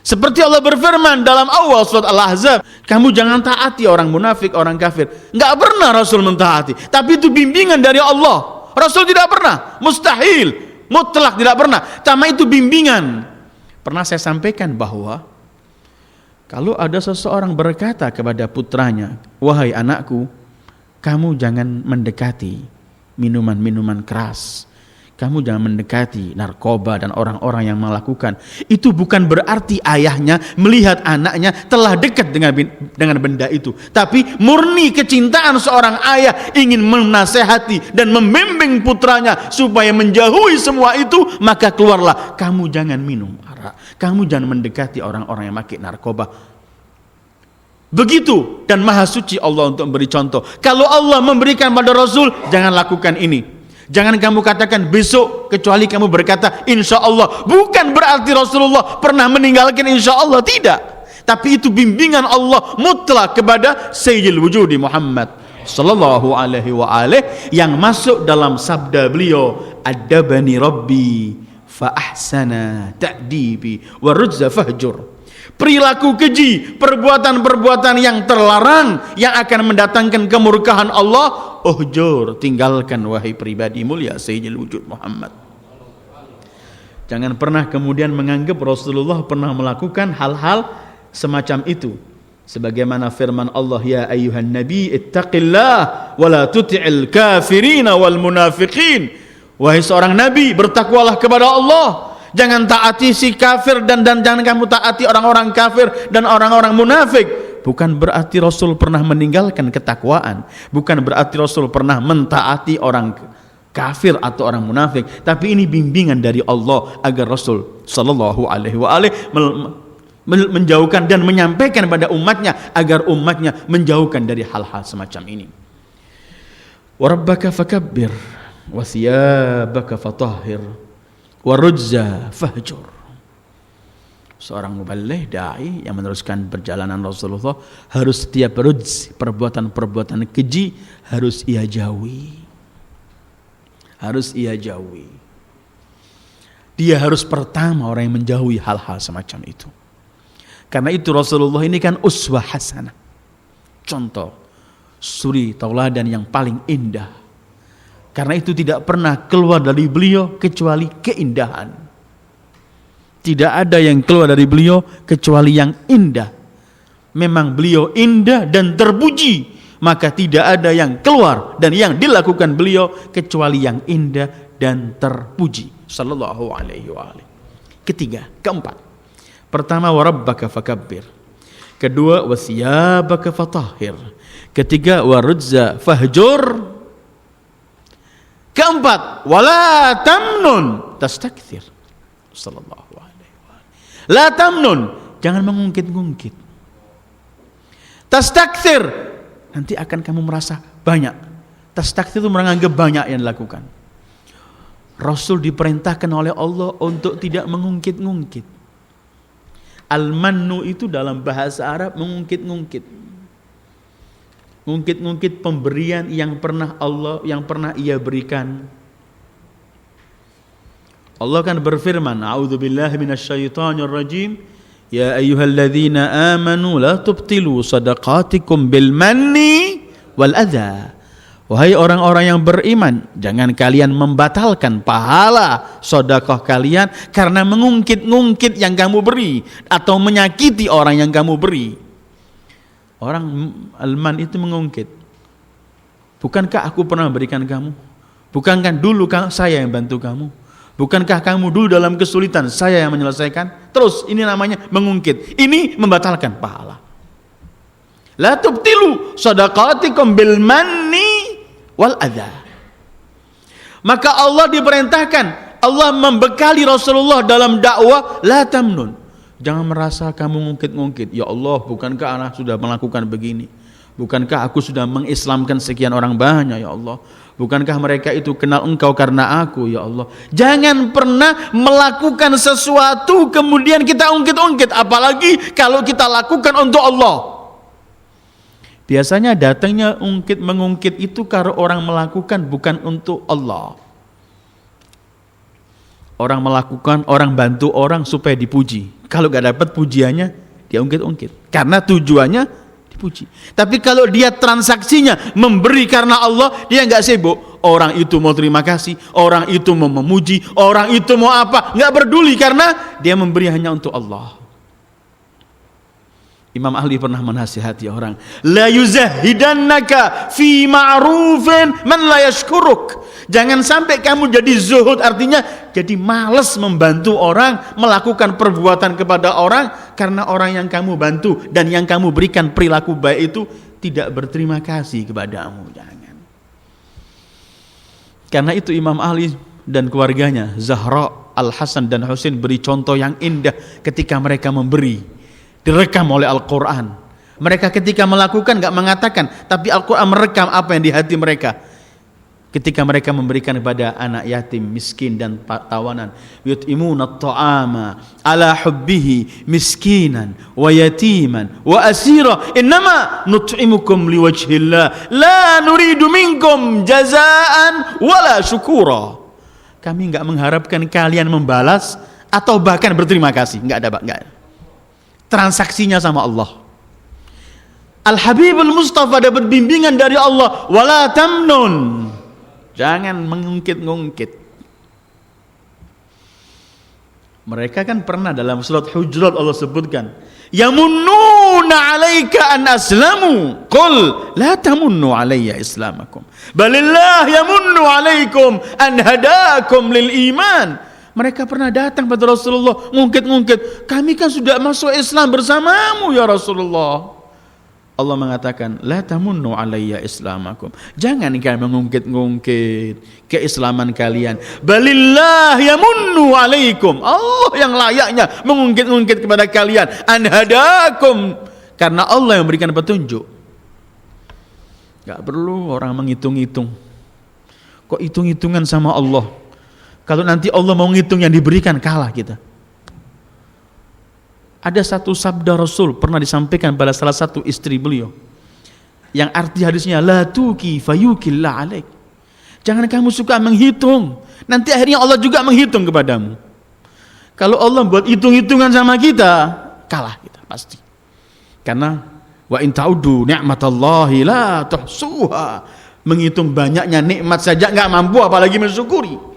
Seperti Allah berfirman dalam awal surat Al-Ahzab, kamu jangan taati orang munafik, orang kafir. Enggak pernah Rasul mentaati, tapi itu bimbingan dari Allah. Rasul tidak pernah, mustahil, mutlak tidak pernah. Tapi itu bimbingan. Pernah saya sampaikan bahwa kalau ada seseorang berkata kepada putranya, wahai anakku, kamu jangan mendekati minuman-minuman keras, kamu jangan mendekati narkoba dan orang-orang yang melakukan itu, bukan berarti ayahnya melihat anaknya telah dekat dengan benda itu, tapi murni kecintaan seorang ayah ingin menasehati dan membimbing putranya supaya menjauhi semua itu, maka keluarlah, kamu jangan minum arak, kamu jangan mendekati orang-orang yang pakai narkoba. Begitu, dan maha suci Allah untuk memberi contoh. Kalau Allah memberikan pada Rasul, jangan lakukan ini. Jangan kamu katakan besok, kecuali kamu berkata insya Allah. Bukan berarti Rasulullah pernah meninggalkan insya Allah, tidak. Tapi itu bimbingan Allah mutlak kepada Sayyidil Wujudi Muhammad sallallahu alaihi wa alihi, yang masuk dalam sabda beliau, adabani Rabbi fa ahsana ta'dibi wa rujza fahjur. Perilaku keji, perbuatan-perbuatan yang terlarang yang akan mendatangkan kemurkaan Allah, uhjur, tinggalkan wahai pribadi mulia Sayyidil Wujud Muhammad. Jangan pernah kemudian menganggap Rasulullah pernah melakukan hal-hal semacam itu. Sebagaimana firman Allah, ya ayyuhan nabi ittaqillah wa la tuti'il kafirina wal munafiqin. Wahai seorang nabi, bertakwalah kepada Allah. Jangan taati si kafir dan jangan kamu taati orang-orang kafir dan orang-orang munafik. Bukan berarti Rasul pernah meninggalkan ketakwaan, bukan berarti Rasul pernah mentaati orang kafir atau orang munafik, tapi ini bimbingan dari Allah agar Rasul sallallahu alaihi wa alihi menjauhkan dan menyampaikan pada umatnya agar umatnya menjauhkan dari hal-hal semacam ini. Wa rabbaka fakabbir wa thiyabaka fatahhir warujza fahjur. Seorang muballigh dai yang meneruskan perjalanan Rasulullah harus setiap rujz, perbuatan-perbuatan keji harus ia jauhi. Harus ia jauhi. Dia harus pertama orang yang menjauhi hal-hal semacam itu. Karena itu Rasulullah ini kan uswah hasanah. Contoh, suri tauladan yang paling indah. Karena itu tidak pernah keluar dari beliau kecuali keindahan. Tidak ada yang keluar dari beliau kecuali yang indah. Memang beliau indah dan terpuji, maka tidak ada yang keluar dan yang dilakukan beliau kecuali yang indah dan terpuji. Sallallahu alaihi wa alihi. Ketiga, keempat. Pertama, warabbaka fakabbir. Kedua, wasiyabaka fatahhir. Ketiga, warujza fahjur. Keempat, wala tamnun tastakthir. Sallallahu alaihi wa alihi. La tamnun, jangan mengungkit-ungkit. Tastakthir, nanti akan kamu merasa banyak. Tastakthir itu menganggap banyak yang dilakukan. Rasul diperintahkan oleh Allah untuk tidak mengungkit-ungkit. Al-mannu itu dalam bahasa Arab mengungkit-ungkit. Ngungkit-ngungkit pemberian yang pernah ia berikan. Allah kan berfirman, a'udzubillahi minasyaitonir rajim, ya ayyuhalladzina amanu la tubtilu shadaqatikum bil manni wal adza. Wahai orang-orang yang beriman, jangan kalian membatalkan pahala sedekah kalian karena mengungkit-ungkit yang kamu beri atau menyakiti orang yang kamu beri. Orang alman itu mengungkit. Bukankah aku pernah berikan kamu? Bukankah dulu saya yang bantu kamu? Bukankah kamu dulu dalam kesulitan saya yang menyelesaikan? Terus ini namanya mengungkit. Ini membatalkan pahala. La tubtilu shadaqatikum bil manni wal adza. Maka Allah diperintahkan, Allah membekali Rasulullah dalam dakwah, la tamnun. Jangan merasa kamu ngungkit-ngungkit. Ya Allah, bukankah anak sudah melakukan begini? Bukankah aku sudah mengislamkan sekian orang banyak, ya Allah? Bukankah mereka itu kenal engkau karena aku, ya Allah? Jangan pernah melakukan sesuatu kemudian kita ungkit-ungkit, apalagi kalau kita lakukan untuk Allah. Biasanya datangnya mengungkit itu kalau orang melakukan bukan untuk Allah. Orang melakukan, orang bantu orang supaya dipuji. Kalau gak dapat pujiannya, dia ungkit-ungkit. Karena tujuannya dipuji. Tapi kalau dia transaksinya memberi karena Allah, dia gak sibuk. Orang itu mau terima kasih, orang itu mau memuji, orang itu mau apa. Gak peduli karena dia memberi hanya untuk Allah. Imam Ali pernah menasihati orang, la yuzahidannaka fi ma'rufin man la yashkuruk. Jangan sampai kamu jadi zuhud, artinya jadi malas membantu orang, melakukan perbuatan kepada orang karena orang yang kamu bantu dan yang kamu berikan perilaku baik itu tidak berterima kasih kepadamu. Jangan. Karena itu Imam Ali dan keluarganya, Zahra, Al-Hasan dan Husain beri contoh yang indah ketika mereka memberi. Direkam oleh Al-Quran. Mereka ketika melakukan gak mengatakan, tapi Al-Quran merekam apa yang di hati mereka. Ketika mereka memberikan kepada anak yatim, miskin dan tawanan. Yut'imuna at-ta'ama ala hubbihi miskinan wa yatiman wa asira. Innama nut'imukum liwajhillah la nuridu minkum jazaan wala syukura. Kami gak mengharapkan kalian membalas atau bahkan berterima kasih. Gak ada, gak. Transaksinya sama Allah. Al-Habibul Mustafa dapat bimbingan dari Allah, wala tamnun. Jangan mengungkit-ungkit. Mereka kan pernah dalam surat Hujurat Allah sebutkan, yamunnuna 'alaika an aslamu qul la tamunnu 'alayya islamakum balillah yamunnu 'alaikum an hadakum lil iman. Mereka pernah datang pada Rasulullah ngungkit-ngungkit, kami kan sudah masuk Islam bersamamu ya Rasulullah. Allah mengatakan, la tamunnu alayya islamakum. Jangan kalian mengungkit-ungkit keislaman kalian. Balillah yamunnu alaikum. Allah yang layaknya mengungkit-ungkit kepada kalian. An hadakum. Karena Allah yang memberikan petunjuk. Gak perlu orang menghitung-hitung. Kok hitung-hitungan sama Allah? Kalau nanti Allah mau ngitung yang diberikan, kalah kita. Ada satu sabda Rasul pernah disampaikan pada salah satu istri beliau, yang arti hadisnya, la tuki fayukillah alaik. Jangan kamu suka menghitung, nanti akhirnya Allah juga menghitung kepadamu. Kalau Allah buat hitung-hitungan sama kita, kalah kita pasti. Karena wa in ta'udu ni'matallahi la tuhsuha. Menghitung banyaknya nikmat saja enggak mampu, apalagi mensyukuri.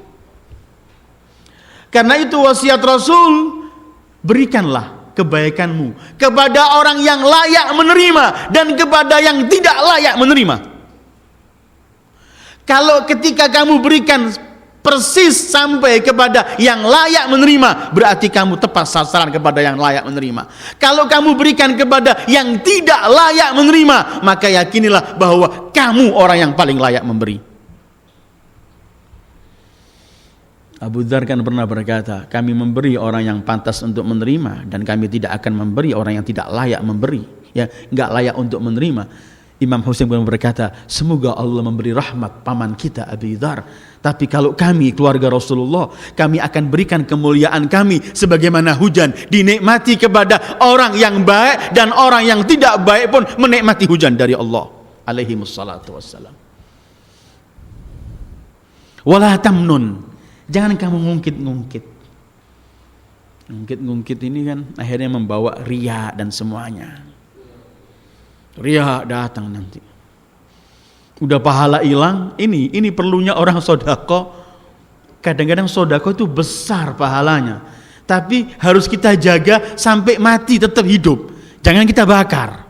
Karena itu wasiat Rasul, berikanlah kebaikanmu kepada orang yang layak menerima dan kepada yang tidak layak menerima. Kalau ketika kamu berikan persis sampai kepada yang layak menerima, berarti kamu tepat sasaran kepada yang layak menerima. Kalau kamu berikan kepada yang tidak layak menerima, maka yakinilah bahwa kamu orang yang paling layak memberi. Abu Dzar kan pernah berkata, kami memberi orang yang pantas untuk menerima, dan kami tidak akan memberi orang yang tidak layak memberi, ya, enggak layak untuk menerima. Imam Husain pun berkata, semoga Allah memberi rahmat paman kita Abu Dzar, tapi kalau kami keluarga Rasulullah, kami akan berikan kemuliaan kami sebagaimana hujan dinikmati kepada orang yang baik, dan orang yang tidak baik pun menikmati hujan dari Allah alaihi wassalatu wassalam. Wala tamnun, jangan kamu ngungkit-ngungkit. Ngungkit-ngungkit ini kan akhirnya membawa riya dan semuanya. Riya datang nanti. Udah pahala hilang, ini perlunya orang sodako. Kadang-kadang sodako itu besar pahalanya, tapi harus kita jaga sampai mati tetap hidup. Jangan kita bakar.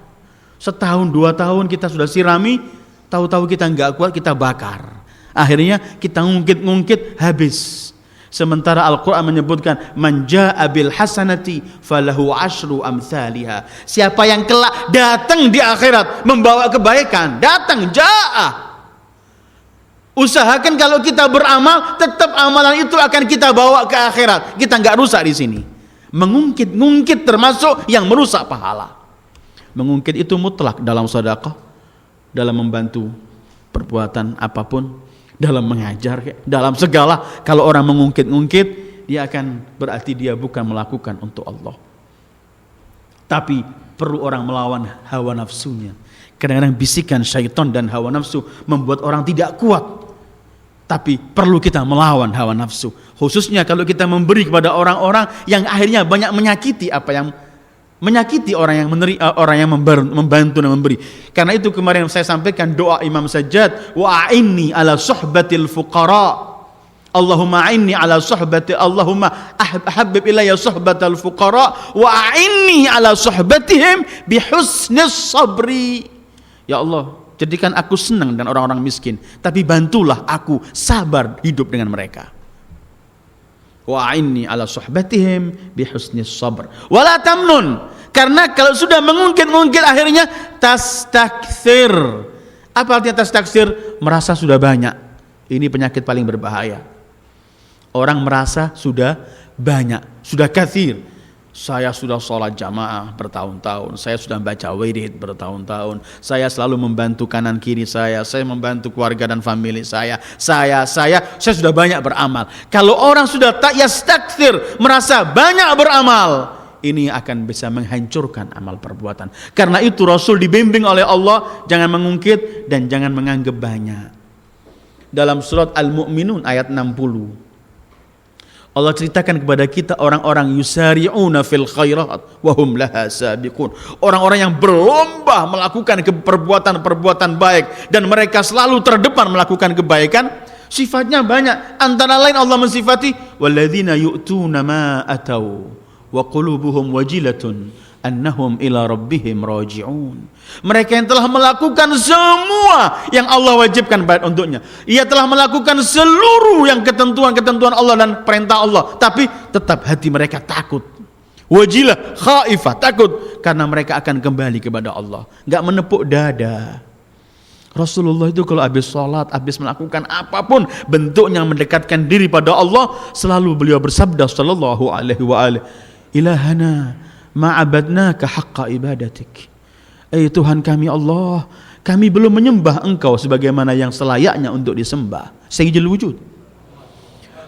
Setahun 2 tahun kita sudah sirami, tahu-tahu kita nggak kuat, kita bakar. Akhirnya kita ngungkit-ngungkit, habis. Sementara Al-Quran menyebutkan, man jaa bil hasanati falahu asyru amsalha. Siapa yang kelak datang di akhirat membawa kebaikan, datang jaa. Usahakan kalau kita beramal, tetap amalan itu akan kita bawa ke akhirat. Kita nggak rusak di sini. Mengungkit-ngungkit termasuk yang merusak pahala. Mengungkit itu mutlak dalam sedekah, dalam membantu perbuatan apapun, dalam mengajar, dalam segala. Kalau orang mengungkit-ungkit, dia akan berarti dia bukan melakukan untuk Allah. Tapi perlu orang melawan hawa nafsunya. Kadang-kadang bisikan syaitan dan hawa nafsu membuat orang tidak kuat. Tapi perlu kita melawan hawa nafsu, khususnya kalau kita memberi kepada orang-orang yang akhirnya banyak menyakiti menyakiti orang yang membantu dan memberi. Karena itu kemarin saya sampaikan doa Imam Sajjad, wa a'inni ala suhbatil fuqara. Allahumma a'inni ala suhbati, Allahumma ahabbib ilayya suhbatal fuqara wa a'inni ala suhbatihim bihusnis sabri. Ya Allah, jadikan aku senang dan orang-orang miskin, tapi bantulah aku sabar hidup dengan mereka. Wa a'inni ala suhbatihim bihusnis sabr wala tamnun. Karena kalau sudah mengungkit-ungkit akhirnya tastakthir. Apa artinya tastakthir? Merasa sudah banyak. Ini penyakit paling berbahaya. Orang merasa sudah banyak, sudah kathir. Saya sudah sholat jamaah bertahun-tahun, saya sudah baca wirid bertahun-tahun, saya selalu membantu kanan kiri saya membantu keluarga dan famili saya sudah banyak beramal. Kalau orang sudah tak yastakthir, merasa banyak beramal, ini akan bisa menghancurkan amal perbuatan. Karena itu Rasul dibimbing oleh Allah, jangan mengungkit dan jangan menganggap banyak. Dalam surat Al-Mu'minun ayat 60, Allah ceritakan kepada kita orang-orang yusari'una fil khairat wa hum laha sabiqun. Orang-orang yang berlomba melakukan perbuatan-perbuatan baik dan mereka selalu terdepan melakukan kebaikan. Sifatnya banyak. Antara lain Allah mensifati walladzina yu'tuna ma atau wa qulubuhum wajilatun annahum ila rabbihim raji'un. Mereka yang telah melakukan semua yang Allah wajibkan untuknya. Ia telah melakukan seluruh yang ketentuan-ketentuan Allah dan perintah Allah, tapi tetap hati mereka takut. Wajilah, khaifah, takut karena mereka akan kembali kepada Allah. Enggak menepuk dada. Rasulullah itu kalau habis sholat, habis melakukan apapun bentuknya mendekatkan diri pada Allah, selalu beliau bersabda sallallahu alaihi wa alihi, ilahana ma'abadnaka haqqa ibadatik. Tuhan kami Allah, kami belum menyembah engkau sebagaimana yang selayaknya untuk disembah. Sayyidul wujud.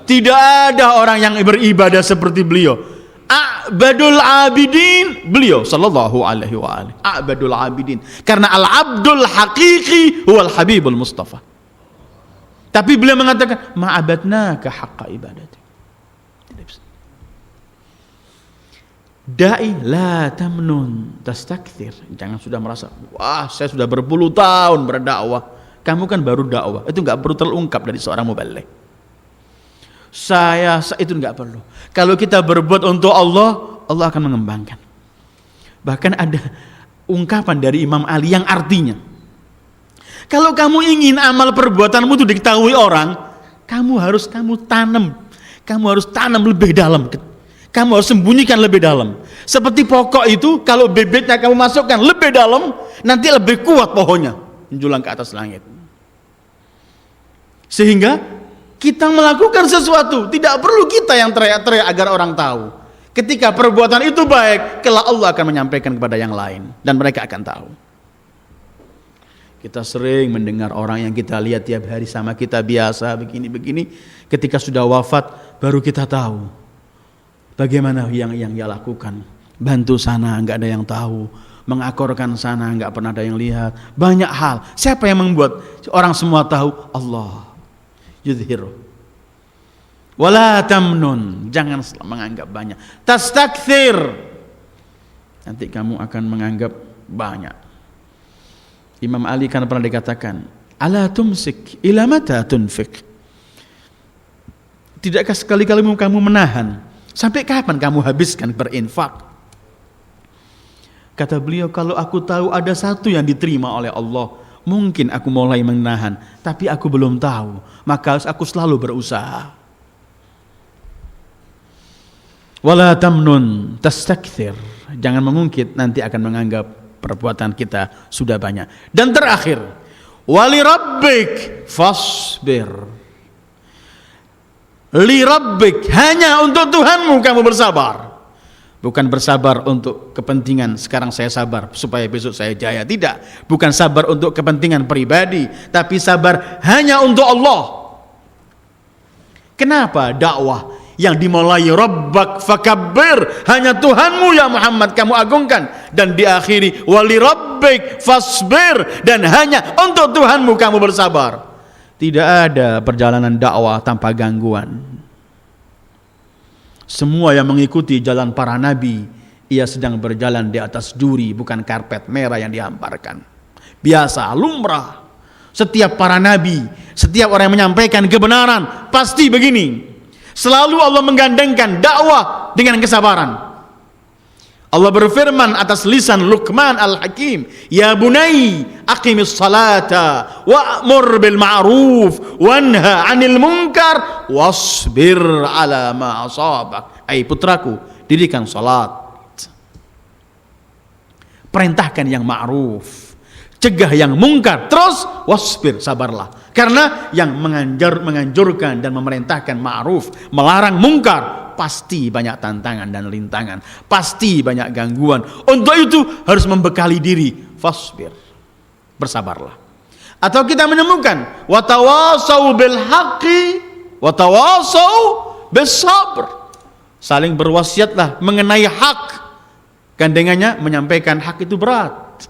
Tidak ada orang yang beribadah seperti beliau. A'badul abidin, beliau sallallahu alaihi wa alihi. A'badul abidin. Karena al-abdul haqiqi huwal habibul mustafa. Tapi beliau mengatakan, ma'abadnaka haqqa ibadati. Tidak bisa. Da'i la tamnun tastakthir. Jangan sudah merasa, wah saya sudah berpuluh tahun berdakwah. Kamu kan baru dakwah. Itu enggak perlu terungkap dari seorang mubaligh. Saya itu enggak perlu. Kalau kita berbuat untuk Allah, Allah akan mengembangkan. Bahkan ada ungkapan dari Imam Ali yang artinya, kalau kamu ingin amal perbuatanmu itu diketahui orang, kamu harus tanam lebih dalam. Kamu harus sembunyikan lebih dalam. Seperti pokok itu, kalau bibitnya kamu masukkan lebih dalam, nanti lebih kuat pohonnya menjulang ke atas langit. Sehingga kita melakukan sesuatu, tidak perlu kita yang teriak-teriak agar orang tahu. Ketika perbuatan itu baik, kelak Allah akan menyampaikan kepada yang lain dan mereka akan tahu. Kita sering mendengar orang yang kita lihat tiap hari sama kita biasa begini-begini, ketika sudah wafat baru kita tahu bagaimana yang ia lakukan. Bantu sana enggak ada yang tahu, mengakorkan sana enggak pernah ada yang lihat. Banyak hal. Siapa yang membuat orang semua tahu? Allah. Yudhiru. Wala tamnun, jangan menganggap banyak. Tastakthir, nanti kamu akan menganggap banyak. Imam Ali kan pernah dikatakan, ala tumsik ila mata tunfik. Tidakkah sekali-kali kamu menahan? Sampai kapan kamu habiskan berinfak? Kata beliau, kalau aku tahu ada satu yang diterima oleh Allah, mungkin aku mulai menahan, tapi aku belum tahu, maka aku selalu berusaha. Wala tamnun tastakthir, jangan mengungkit, nanti akan menganggap perbuatan kita sudah banyak. Dan terakhir, wali rabbik fasbir. Li rabbik, hanya untuk Tuhanmu kamu bersabar. Bukan bersabar untuk kepentingan sekarang saya sabar supaya besok saya jaya. Tidak. Bukan sabar untuk kepentingan pribadi, tapi sabar hanya untuk Allah. Kenapa dakwah yang dimulai Rabbak fakabbir, hanya Tuhanmu ya Muhammad kamu agungkan, dan diakhiri wali rabbik fasbir, dan hanya untuk Tuhanmu kamu bersabar. Tidak ada perjalanan dakwah tanpa gangguan. Semua yang mengikuti jalan para nabi, ia sedang berjalan di atas duri, bukan karpet merah yang dihamparkan. Biasa, lumrah. Setiap para nabi, setiap orang yang menyampaikan kebenaran, pasti begini. Selalu Allah menggandengkan dakwah dengan kesabaran. Allah berfirman atas lisan Luqman Al-Hakim, ya bunai aqimis salata wa'mur bil ma'ruf wanha 'anil munkar wasbir 'ala ma asabak. Ai putraku, dirikan salat, perintahkan yang ma'ruf, cegah yang mungkar, terus wasbir, sabarlah. Karena yang menganjurkan dan memerintahkan ma'ruf, melarang mungkar, pasti banyak tantangan dan rintangan, pasti banyak gangguan. Untuk itu harus membekali diri, fasbir, bersabarlah. Atau kita menemukan watawasau bil haqqi watawasau bis sabr, saling berwasiatlah mengenai hak. Gandengannya menyampaikan hak itu berat,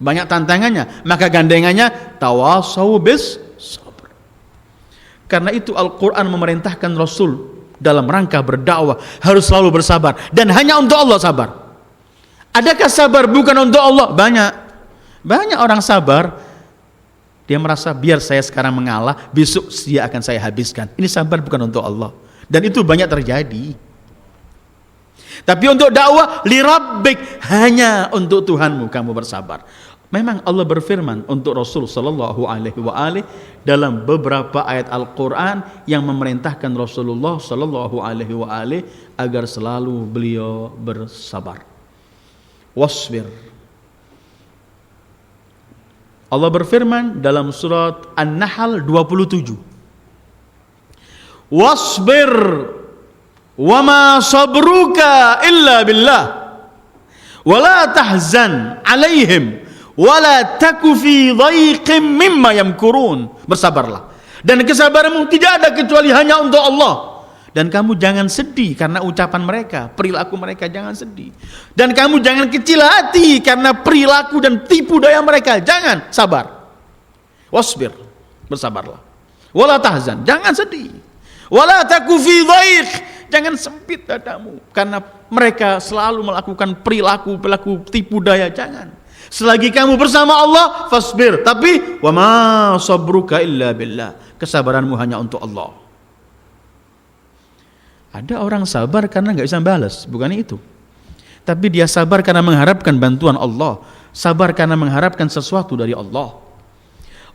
banyak tantangannya, maka gandengannya tawasau bis sabr. Karena itu Al-Quran memerintahkan Rasul dalam rangka berdakwah harus selalu bersabar, dan hanya untuk Allah sabar. Adakah sabar bukan untuk Allah? Banyak orang sabar, dia merasa biar saya sekarang mengalah, besok dia akan saya habiskan. Ini sabar bukan untuk Allah, dan itu banyak terjadi. Tapi untuk dakwah li rabbik, hanya untuk Tuhanmu kamu bersabar. Memang Allah berfirman untuk Rasul sallallahu alaihi wa alihi dalam beberapa ayat Al-Qur'an yang memerintahkan Rasulullah sallallahu alaihi wa alihi agar selalu beliau bersabar. Wasbir. Allah berfirman dalam surat An-Nahl 27. Wasbir wa ma sabruka illa billah wa la tahzan alaihim wala taku fi dhaiqim mimma yamkurun. Bersabarlah, dan kesabaranmu tidak ada kecuali hanya untuk Allah. Dan kamu jangan sedih karena ucapan mereka, perilaku mereka, jangan sedih. Dan kamu jangan kecil hati karena perilaku dan tipu daya mereka, jangan, sabar. Wasbir, bersabarlah. Wala tahzan, jangan sedih. Wala taku fi dhaik, jangan sempit dadamu karena mereka selalu melakukan perilaku tipu daya, jangan. Selagi kamu bersama Allah, fasbir, tapi wa ma sabruka illa billah, kesabaranmu hanya untuk Allah. Ada orang sabar karena nggak bisa balas, bukan itu. Tapi dia sabar karena mengharapkan bantuan Allah, sabar karena mengharapkan sesuatu dari Allah.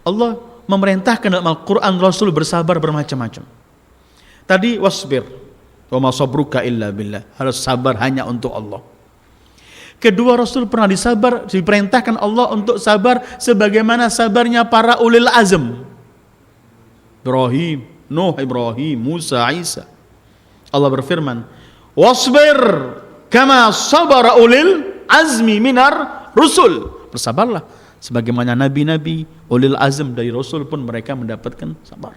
Allah memerintahkan dalam Al-Quran Rasul bersabar bermacam-macam. Tadi wasbir, wa ma sabruka illa billah, harus sabar hanya untuk Allah. Kedua, Rasul pernah diperintahkan Allah untuk sabar sebagaimana sabarnya para ulil azm. Ibrahim, Nuh, Ibrahim, Musa, Isa. Allah berfirman, wasbir kama sabara ulil azmi minar rusul. Bersabarlah sebagaimana nabi-nabi ulil azm dari Rasul pun mereka mendapatkan sabar.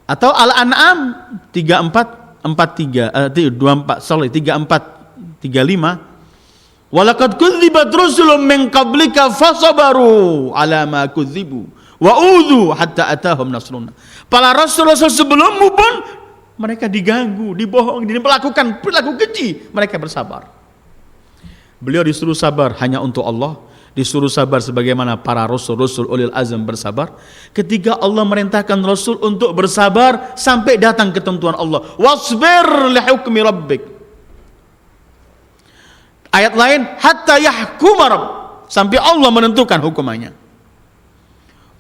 Atau Al-An'am 34 35, walaqad kudzibat rusulun min qablika fasabaru ala ma kudzibu wa udzu hatta atahum nasruna. Para rasul-rasul sebelummu pun mereka diganggu, dibohongi, melakukan perilaku keji, mereka bersabar. Beliau disuruh sabar hanya untuk Allah, disuruh sabar sebagaimana para rasul-rasul ulil azm bersabar. Ketika Allah merintahkan Rasul untuk bersabar sampai datang ketentuan Allah, wasbir li hukmi rabbik. Ayat lain, hatta yahkuma rabb, sampai Allah menentukan hukumannya.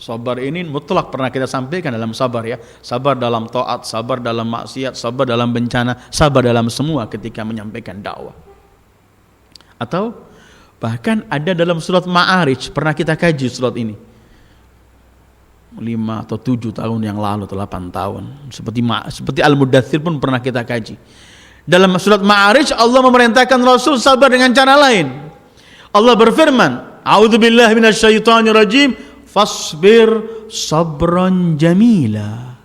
Sabar ini mutlak pernah kita sampaikan dalam sabar ya. Sabar dalam taat, sabar dalam maksiat, sabar dalam bencana, sabar dalam semua ketika menyampaikan dakwah. Atau bahkan ada dalam surat Ma'arij, pernah kita kaji surat ini 5 atau 7 tahun yang lalu atau 8 tahun. Seperti Al-Mudaththir pun pernah kita kaji. Dalam surat Ma'arij Allah memerintahkan Rasul sabar dengan cara lain. Allah berfirman, a'udzubillahi minasyaitonirrajim, fasbir sabran jamila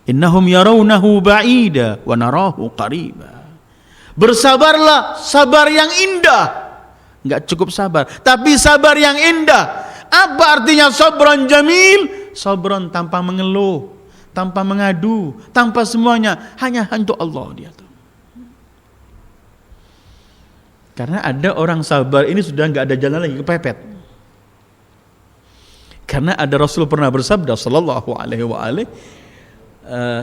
innahum yarawnahu ba'ida wa narahu qariba. Bersabarlah sabar yang indah. Enggak cukup sabar, tapi sabar yang indah. Apa artinya sabran jamil? Sabran tanpa mengeluh, tanpa mengadu, tanpa semuanya, hanya untuk Allah dia tuh. Karena ada orang sabar ini sudah enggak ada jalan lagi, kepepet. Karena ada Rasul pernah bersabda sallallahu alaihi wa alihi,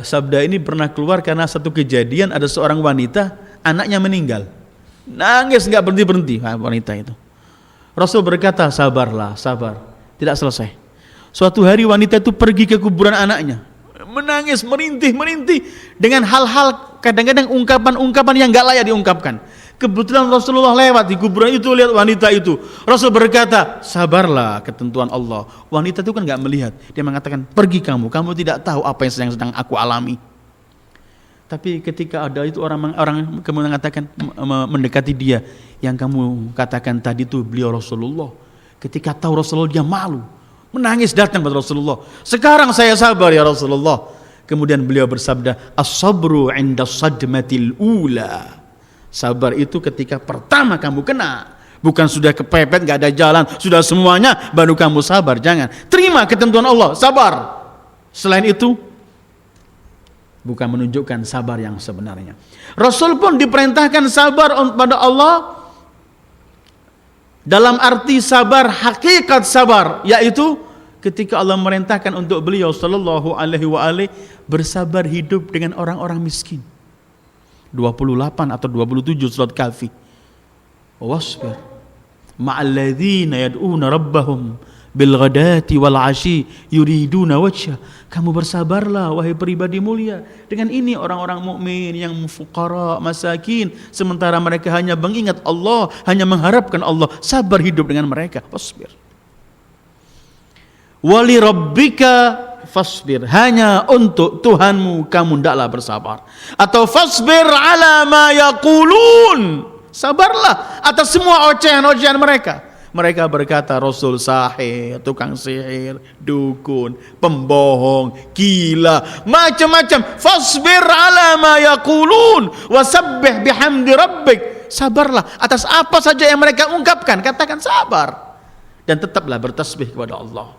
sabda ini pernah keluar karena satu kejadian, ada seorang wanita anaknya meninggal. Nangis enggak berhenti-berhenti wanita itu. Rasul berkata, sabarlah, sabar. Tidak selesai. Suatu hari wanita itu pergi ke kuburan anaknya, menangis, merintih dengan hal-hal kadang-kadang ungkapan-ungkapan yang enggak layak diungkapkan. Kebetulan Rasulullah lewat di kuburan itu, lihat wanita itu. Rasul berkata, sabarlah ketentuan Allah. Wanita itu kan enggak melihat. Dia mengatakan, pergi kamu tidak tahu apa yang sedang aku alami. Tapi ketika ada itu orang kemudian mengatakan, mendekati dia, yang kamu katakan tadi itu beliau Rasulullah. Ketika tahu Rasulullah dia malu, menangis datang kepada Rasulullah. Sekarang saya sabar ya Rasulullah. Kemudian beliau bersabda, as-sabru 'inda sadmatil ula. Sabar itu ketika pertama kamu kena, bukan sudah kepepet, gak ada jalan, sudah semuanya, baru kamu sabar. Jangan, terima ketentuan Allah, sabar. Selain itu, bukan menunjukkan sabar yang sebenarnya. Rasul pun diperintahkan sabar pada Allah dalam arti sabar, hakikat sabar, yaitu ketika Allah merintahkan untuk beliau sallallahu alaihi wa alihi bersabar hidup dengan orang-orang miskin. 28 atau 27 surat Kahfi. Wasbir ma'alladzina yad'una rabbahum bil ghadati wal 'ashi yuriduna wajha. Kamu bersabarlah wahai pribadi mulia dengan ini orang-orang mukmin yang fuqara, masakin, sementara mereka hanya mengingat Allah, hanya mengharapkan Allah. Sabar hidup dengan mereka. Wasbir. Wali rabbika fasbir, hanya untuk Tuhanmu kamu hendaklah bersabar. Atau fasbir ala ma yaqulun, sabarlah atas semua ocehan-ocehan mereka. Mereka berkata Rasul sahir, tukang sihir, dukun, pembohong, gila, macam-macam. Fasbir ala ma yaqulun wasabbih bihamdi rabbik. Sabarlah atas apa saja yang mereka ungkapkan, katakan sabar. Dan tetaplah bertasbih kepada Allah.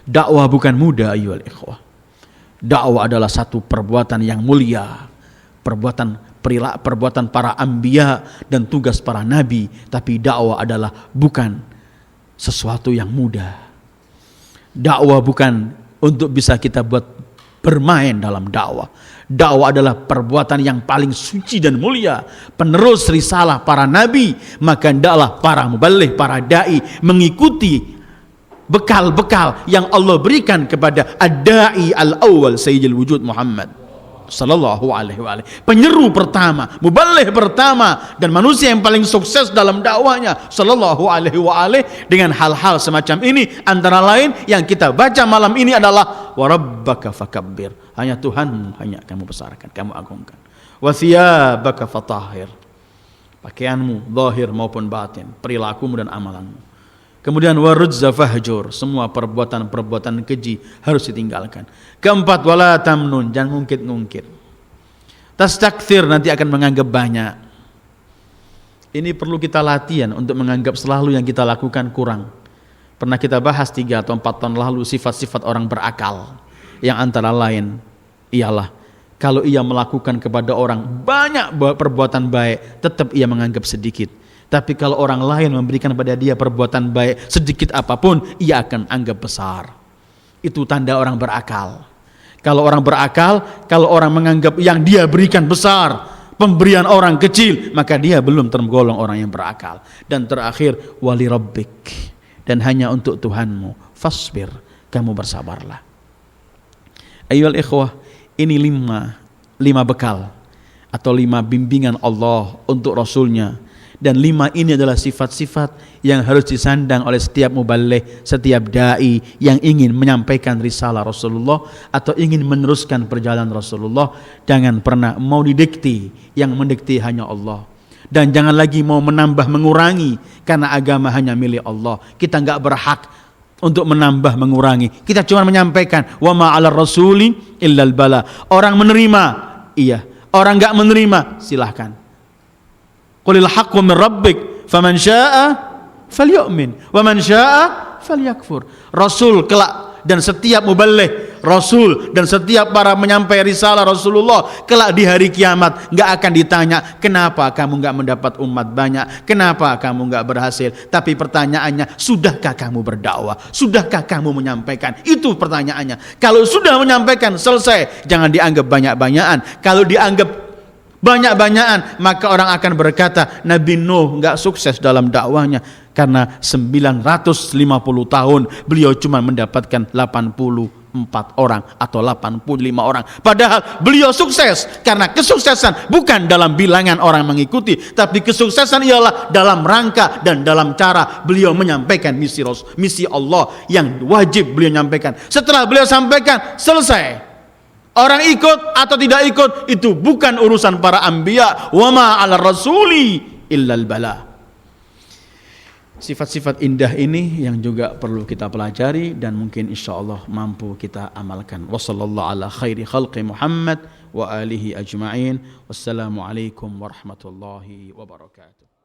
Dakwah bukan mudah ayyuhal ikhwah. Dakwah adalah satu perbuatan yang mulia, perbuatan para anbiya dan tugas para nabi. Tapi dakwah adalah bukan sesuatu yang mudah. Dakwah bukan untuk bisa kita buat bermain dalam dakwah. Dakwah adalah perbuatan yang paling suci dan mulia, penerus risalah para nabi. Maka hendaklah para muballigh, para dai mengikuti bekal-bekal yang Allah berikan kepada ad-da'i al-awwal Sayyidil Wujud Muhammad sallallahu alaihi wa alihi. Penyeru pertama, muballigh pertama dan manusia yang paling sukses dalam dakwahnya sallallahu alaihi wa alihi dengan hal-hal semacam ini. Antara lain yang kita baca malam ini adalah wa rabbaka fakabbir. Hanya Tuhanmu hanya kamu besarkan, kamu agungkan. Wa thiyabaka fatahhir. Pakaianmu zahir maupun batin, perilakumu dan amalanmu. Kemudian warujza fahjur, semua perbuatan-perbuatan keji harus ditinggalkan. Keempat, wala tamnun, jangan ngungkit-ngungkit. Tastakthir, nanti akan menganggap banyak. Ini perlu kita latihan untuk menganggap selalu yang kita lakukan kurang. Pernah kita bahas 3 atau 4 tahun lalu sifat-sifat orang berakal, yang antara lain ialah kalau ia melakukan kepada orang banyak perbuatan baik, tetap ia menganggap sedikit. Tapi kalau orang lain memberikan kepada dia perbuatan baik sedikit apapun, ia akan anggap besar. Itu tanda orang berakal. Kalau orang berakal, kalau orang menganggap yang dia berikan besar, pemberian orang kecil, maka dia belum tergolong orang yang berakal. Dan terakhir, wali rabbik, dan hanya untuk Tuhanmu, fasbir, kamu bersabarlah. Ayyuhal ikhwah, ini 5 bekal atau 5 bimbingan Allah untuk Rasulnya. Dan 5 ini adalah sifat-sifat yang harus disandang oleh setiap muballigh, setiap da'i yang ingin menyampaikan risalah Rasulullah atau ingin meneruskan perjalanan Rasulullah. Jangan pernah mau didikti, yang mendikti hanya Allah. Dan jangan lagi mau menambah mengurangi, karena agama hanya milik Allah. Kita enggak berhak untuk menambah mengurangi. Kita cuma menyampaikan wa ma 'alar rasuli illal bala. Orang menerima, iya. Orang enggak menerima, silahkan. Qulil haqqu min rabbik faman syaa'a falyu'min wa man syaa'a falyakfur. Rasul kelak dan setiap muballigh, Rasul dan setiap para menyampai risalah Rasulullah kelak di hari kiamat enggak akan ditanya kenapa kamu enggak mendapat umat banyak, kenapa kamu enggak berhasil. Tapi pertanyaannya, sudahkah kamu berdakwah? Sudahkah kamu menyampaikan? Itu pertanyaannya. Kalau sudah menyampaikan, selesai. Jangan dianggap banyak-banyakan. Kalau dianggap banyak-banyakan, maka orang akan berkata Nabi Nuh enggak sukses dalam dakwahnya karena 950 tahun beliau cuma mendapatkan 84 orang atau 85 orang. Padahal beliau sukses karena kesuksesan bukan dalam bilangan orang mengikuti, tapi kesuksesan ialah dalam rangka dan dalam cara beliau menyampaikan misi Allah yang wajib beliau nyampaikan. Setelah beliau sampaikan, selesai. Orang ikut atau tidak ikut itu bukan urusan para anbiya. Wa ma 'alar rasuli illal bala. Sifat-sifat indah ini yang juga perlu kita pelajari dan mungkin insyaallah mampu kita amalkan. Wassallallahu ala khairi khalqi Muhammad wa alihi ajma'in. Wassalamu alaikum warahmatullahi wabarakatuh.